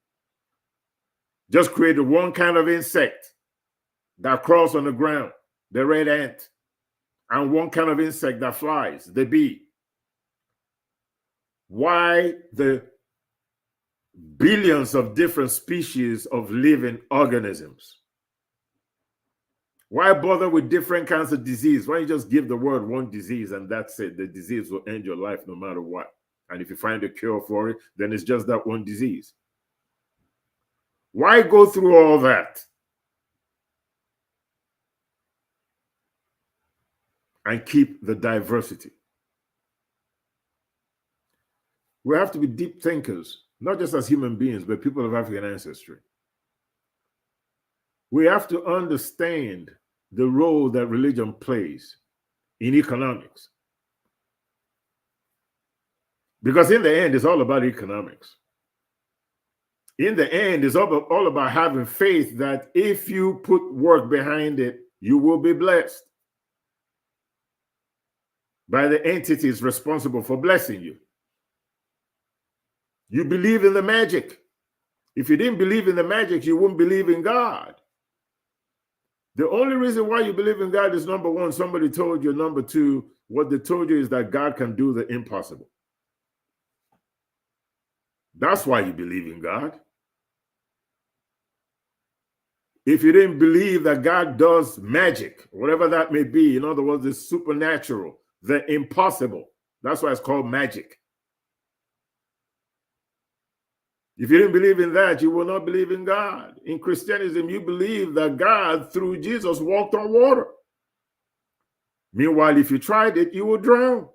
Just created one kind of insect that crawls on the ground, the red ant, and one kind of insect that flies, the bee. Why the billions of different species of living organisms? Why bother with different kinds of disease? Why don't you just give the world one disease and that's it? The disease will end your life no matter what. And if you find a cure for it, then it's just that one disease. Why go through all that and keep the diversity? We have to be deep thinkers, not just as human beings, but people of African ancestry. We have to understand the role that religion plays in economics. Because in the end, it's all about economics. In the end, it's all about having faith that if you put work behind it, you will be blessed by the entities responsible for blessing you. You believe in the magic. If you didn't believe in the magic, you wouldn't believe in God. The only reason why you believe in God is, number one, somebody told you. Number two, what they told you is that God can do the impossible. That's why you believe in God. If you didn't believe that God does magic, whatever that may be, in other words, the supernatural, the impossible, that's why it's called magic. If you didn't believe in that, you will not believe in God. In Christianism, you believe that God, through Jesus, walked on water. Meanwhile, if you tried it, you will drown,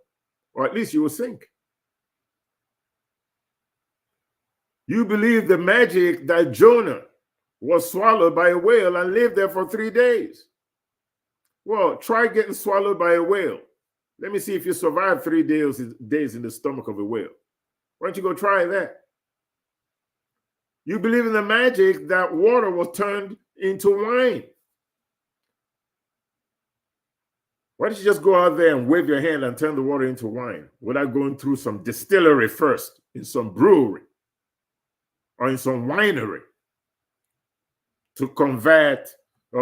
or at least you will sink. You believe the magic that Jonah was swallowed by a whale and lived there for 3 days. Well, try getting swallowed by a whale. Let me see if you survive 3 days in the stomach of a whale. Why don't you go try that? You believe in the magic that water was turned into wine. Why don't you just go out there and wave your hand and turn the water into wine without going through some distillery first, in some brewery or in some winery to convert the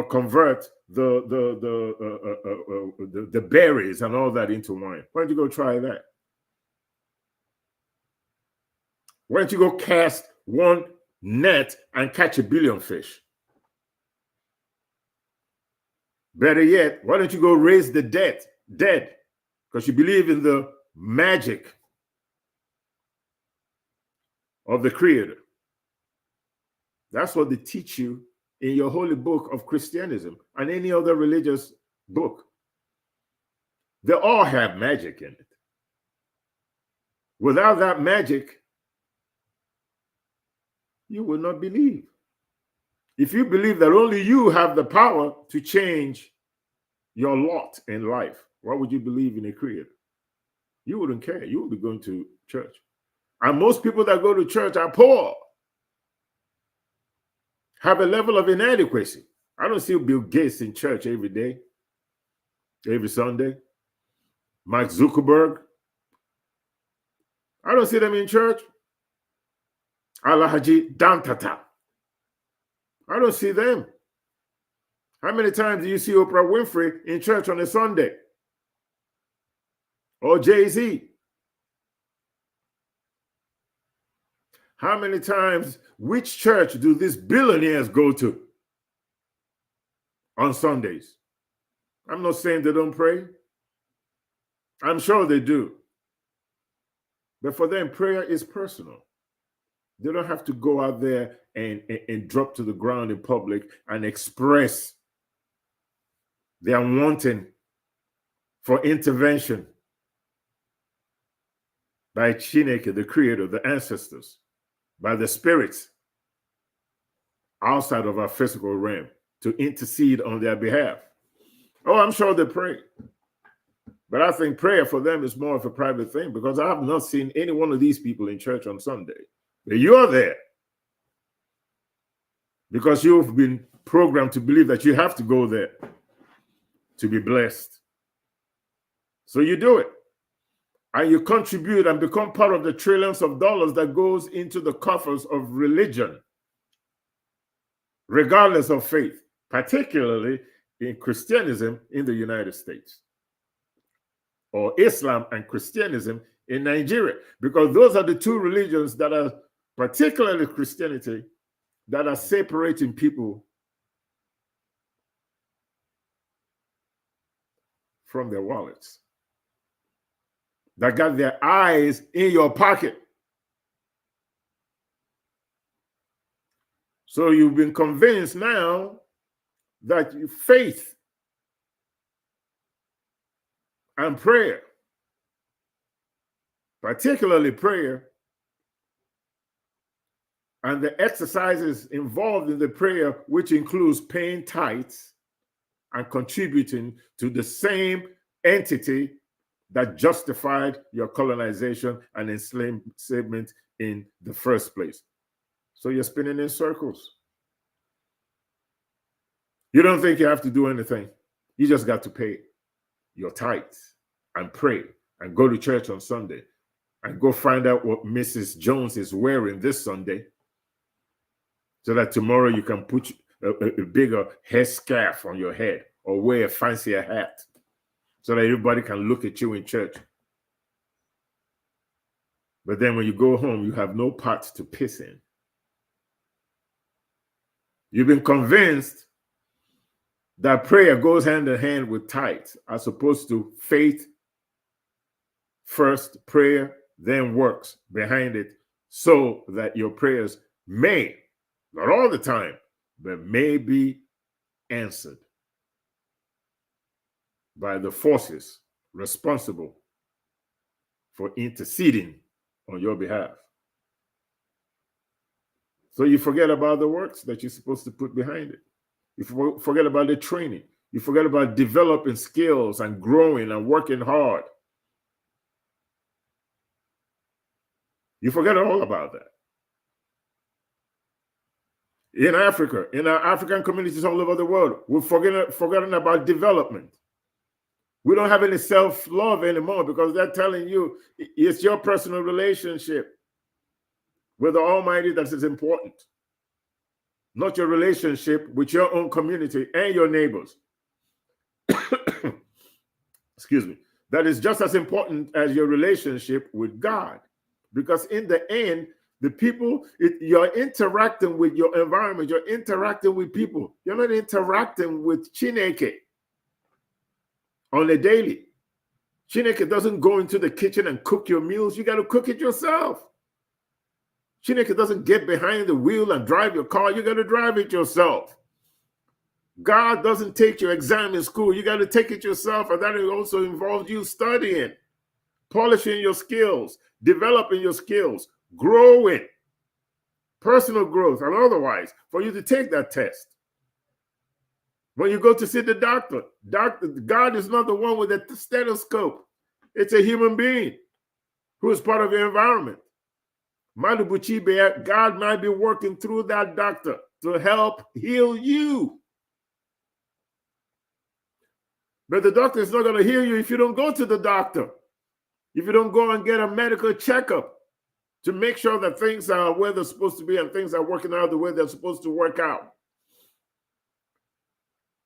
berries and all that into wine? Why don't you go try that? Why don't you go cast one net and catch 1 billion fish? Better yet, why don't you go raise the dead? Because you believe in the magic of the Creator. That's what they teach you in your holy book of Christianism and any other religious book. They all have magic in it. Without that magic, you will not believe. If you believe that only you have the power to change your lot in life, why would you believe in a creator? You wouldn't care. You would be going to church. And most people that go to church are poor, have a level of inadequacy. I don't see Bill Gates in church every day, every Sunday. Mark Zuckerberg. I don't see them in church. Alhaji Dantata. I don't see them. How many times do you see Oprah Winfrey in church on a Sunday? Or Jay-Z? How many times, which church do these billionaires go to on Sundays? I'm not saying they don't pray. I'm sure they do. But for them, prayer is personal. They don't have to go out there and drop to the ground in public and express their wanting for intervention by Chineke, the creator, the ancestors, by the spirits outside of our physical realm to intercede on their behalf. Oh, I'm sure they pray. But I think prayer for them is more of a private thing, because I have not seen any one of these people in church on Sunday. But you're there because you've been programmed to believe that you have to go there to be blessed. So you do it. And you contribute and become part of the trillions of dollars that goes into the coffers of religion, regardless of faith, particularly in Christianism in the United States, or Islam and Christianism in Nigeria, because those are the two religions that are, particularly Christianity, that are separating people from their wallets, that got their eyes in your pocket. So you've been convinced now that faith and prayer, particularly prayer, and the exercises involved in the prayer, which includes paying tithes and contributing to the same entity that justified your colonization and enslavement in the first place. So you're spinning in circles. You don't think you have to do anything. You just got to pay your tithes and pray and go to church on Sunday and go find out what Mrs. Jones is wearing this Sunday, so that tomorrow you can put a bigger headscarf on your head or wear a fancier hat so that everybody can look at you in church. But then when you go home, you have no pot to piss in. You've been convinced that prayer goes hand in hand with tithes, as opposed to faith first, prayer, then works behind it, so that your prayers may, not all the time, but may be answered by the forces responsible for interceding on your behalf. So you forget about the works that you're supposed to put behind it. You forget about the training. You forget about developing skills and growing and working hard. You forget all about that. In Africa, in our African communities all over the world, we've forgotten about development. We don't have any self-love anymore, because they're telling you it's your personal relationship with the Almighty that is important, not your relationship with your own community and your neighbors. Excuse me. That is just as important as your relationship with God, because in the end, the people, you're interacting with your environment, you're interacting with people. You're not interacting with Chineke on a daily. Chineke doesn't go into the kitchen and cook your meals. You got to cook it yourself. Chineke doesn't get behind the wheel and drive your car. You got to drive it yourself. God doesn't take your exam in school. You got to take it yourself. And that also involves you studying, polishing your skills, developing your skills, growing, personal growth and otherwise, for you to take that test. When you go to see the doctor, God is not the one with the stethoscope. It's a human being who is part of your environment. God might be working through that doctor to help heal you. But the doctor is not going to heal you if you don't go to the doctor, if you don't go and get a medical checkup to make sure that things are where they're supposed to be and things are working out the way they're supposed to work out.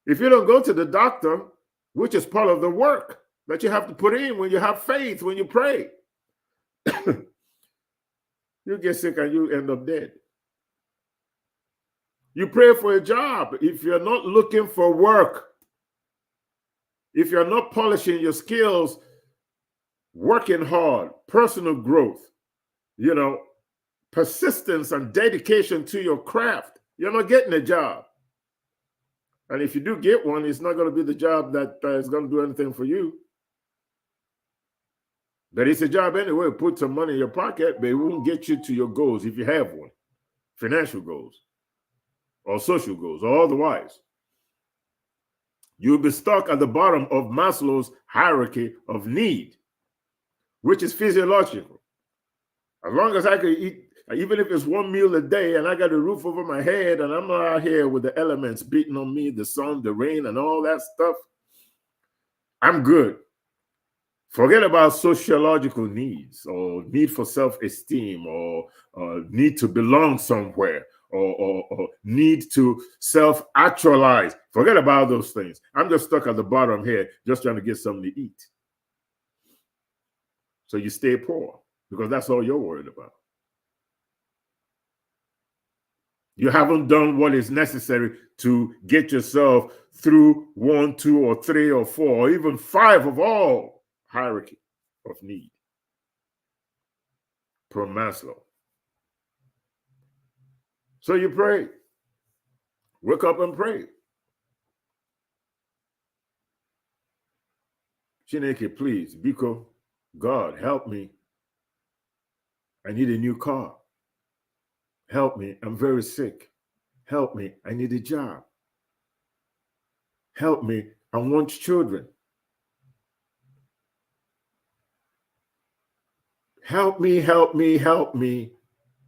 If you don't go to the doctor, which is part of the work that you have to put in when you have faith, when you pray, You get sick and you end up dead. You pray for a job. If you're not looking for work, if you're not polishing your skills, working hard, personal growth, persistence and dedication to your craft, you're not getting a job. And if you do get one, it's not going to be the job that is going to do anything for you. But it's a job anyway. Put some money in your pocket, but it won't get you to your goals if you have one. Financial goals or social goals or otherwise. You'll be stuck at the bottom of Maslow's hierarchy of need, which is physiological. As long as I can eat, even if it's one meal a day and I got a roof over my head and I'm not out here with the elements beating on me, the sun, the rain, and all that stuff, I'm good. Forget about sociological needs or need for self-esteem or need to belong somewhere or need to self-actualize. Forget about those things. I'm just stuck at the bottom here just trying to get something to eat. So you stay poor because that's all you're worried about. You haven't done what is necessary to get yourself through 1, 2, or 3, or 4, or even 5 of all hierarchy of need per Maslow. So you pray. Wake up and pray. Chineke, please, Biko, God, help me. I need a new car. Help me, I'm very sick. Help me, I need a job. Help me, I want children. Help me, help me, help me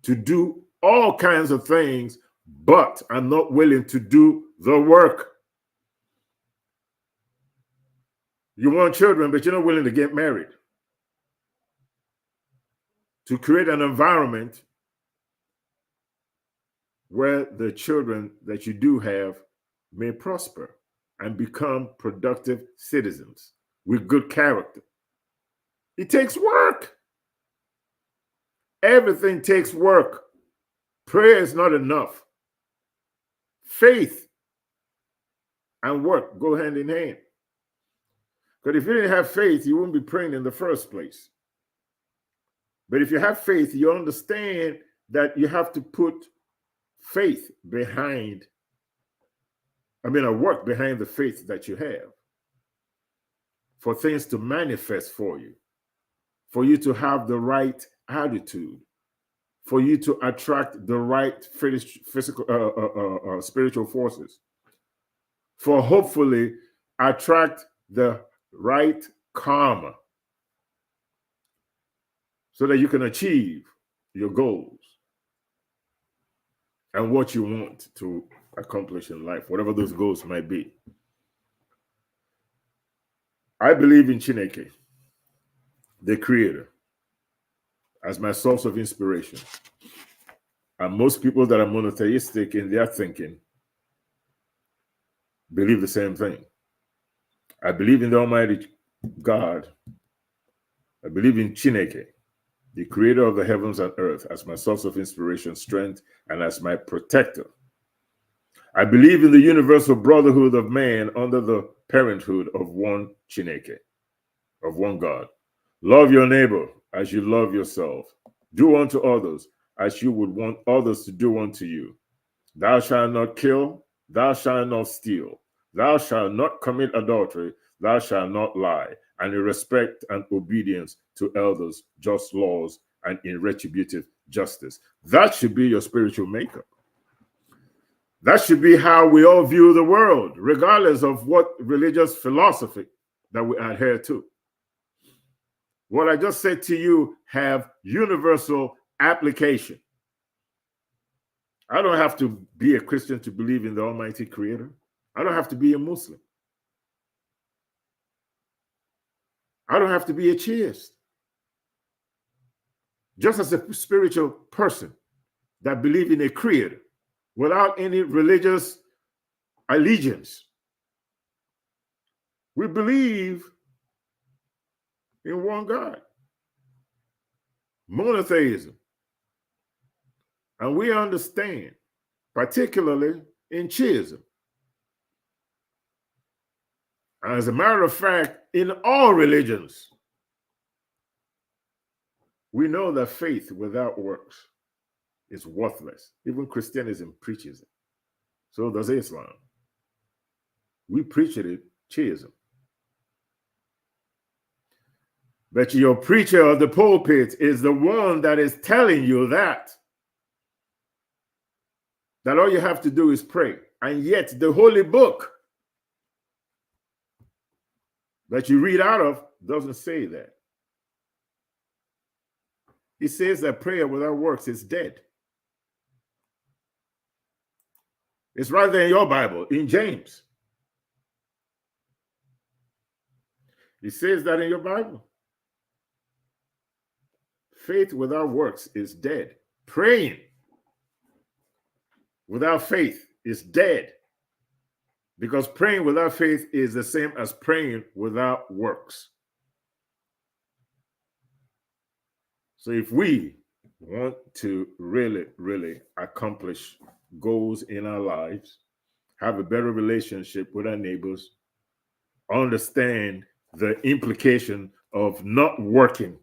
to do all kinds of things, but I'm not willing to do the work. You want children, but you're not willing to get married. To create an environment where the children that you do have may prosper and become productive citizens with good character. It takes work. Everything takes work. Prayer is not enough. Faith and work go hand in hand. Because if you didn't have faith, you wouldn't be praying in the first place. But if you have faith, you understand that you have to put faith behind, a work behind the faith that you have for things to manifest for you to have the right attitude, for you to attract the right spiritual forces, for hopefully attract the right karma so that you can achieve your goals and what you want to accomplish in life, whatever those goals might be. I believe in Chineke, the Creator, as my source of inspiration. And most people that are monotheistic in their thinking believe the same thing. I believe in the Almighty God. I believe in Chineke, the Creator of the heavens and earth, as my source of inspiration, strength, and as my protector. I believe in the universal brotherhood of man under the parenthood of one Chineke, of one God. Love your neighbor as you love yourself. Do unto others as you would want others to do unto you. Thou shalt not kill, thou shalt not steal, thou shalt not commit adultery, thou shalt not lie, and in respect and obedience to elders, just laws, and in retributive justice. That should be your spiritual makeup. That should be how we all view the world, regardless of what religious philosophy that we adhere to. What I just said to you have universal application. I don't have to be a Christian to believe in the Almighty Creator. I don't have to be a Muslim. I don't have to be a Chiist. Just as a spiritual person that believes in a Creator without any religious allegiance. We believe in one God. Monotheism. And we understand, particularly in Chiedozie. As a matter of fact, in all religions, we know that faith without works is worthless. Even Christianism preaches it. So does Islam. We preach it in Chiedozie. But your preacher of the pulpit is the one that is telling you that all you have to do is pray. And yet the holy book that you read out of doesn't say that. It says that prayer without works is dead. It's right there in your Bible, in James. It says that in your Bible. Faith without works is dead. Praying without faith is dead. Because praying without faith is the same as praying without works. So if we want to really, really accomplish goals in our lives, have a better relationship with our neighbors, understand the implication of not working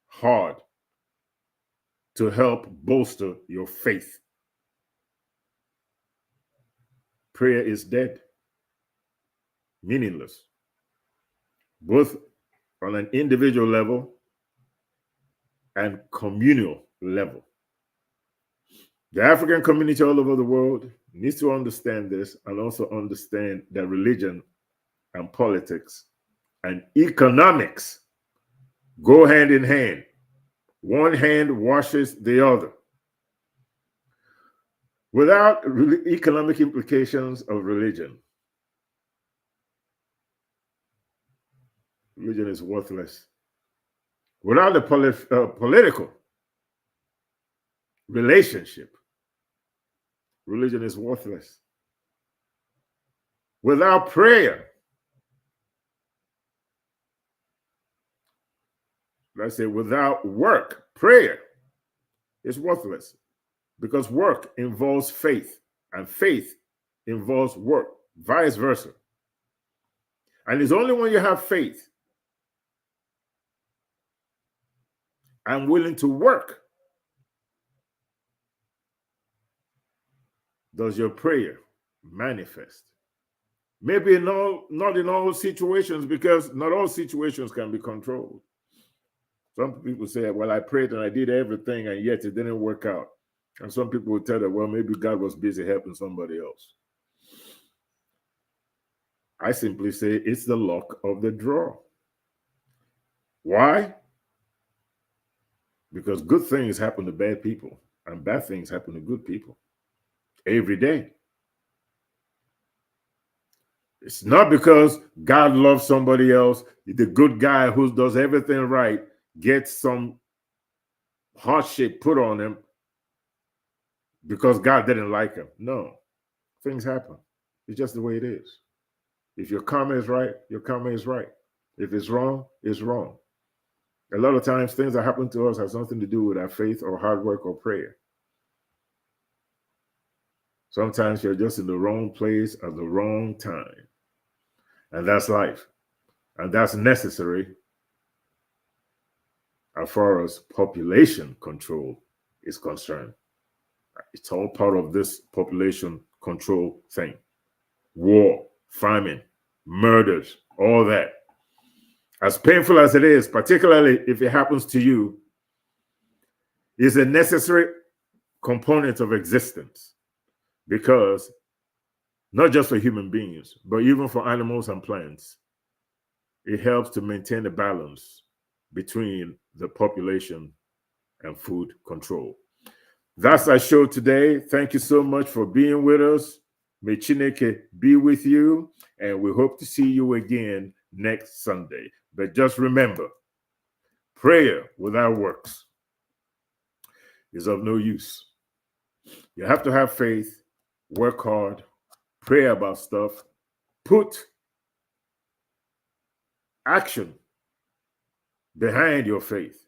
hard to help bolster your faith. Prayer is dead, meaningless, both on an individual level and communal level. The African community all over the world needs to understand this and also understand that religion and politics and economics go hand in hand. One hand washes the other. Without economic implications of religion, religion is worthless. Without the political relationship, religion is worthless. Without prayer, let's say without work, prayer is worthless because work involves faith and faith involves work, vice versa. And it's only when you have faith and willing to work does your prayer manifest. Maybe not in all situations, because not all situations can be controlled. Some people say, well, I prayed and I did everything and yet it didn't work out. And some people will tell that, well, maybe God was busy helping somebody else. I simply say it's the luck of the draw. Why? Because good things happen to bad people and bad things happen to good people every day. It's not because God loves somebody else. The good guy who does everything right gets some hardship put on him because God didn't like him. No, things happen. It's just the way it is. If your karma is right, your karma is right. If it's wrong, it's wrong. A lot of times things that happen to us has nothing to do with our faith or hard work or prayer. Sometimes you're just in the wrong place at the wrong time. And that's life. And that's necessary as far as population control is concerned. It's all part of this population control thing. War, famine, murders, all that. As painful as it is, particularly if it happens to you, is a necessary component of existence. Because not just for human beings, but even for animals and plants, it helps to maintain a balance between the population and food control. That's our show today. Thank you so much for being with us. May Chineke be with you, and we hope to see you again next Sunday. But just remember, prayer without works is of no use. You have to have faith, work hard, pray about stuff, put action behind your faith,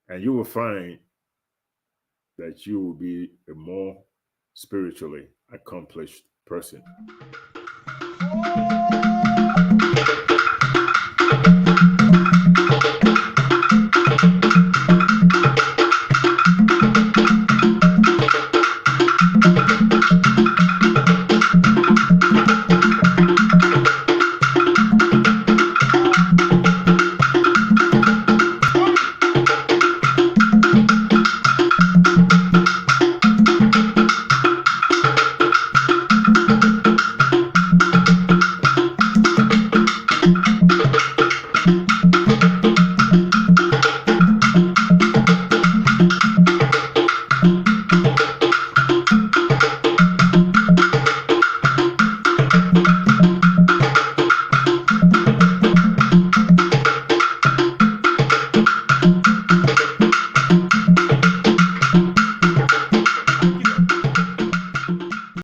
and you will find that you will be a more spiritually accomplished person.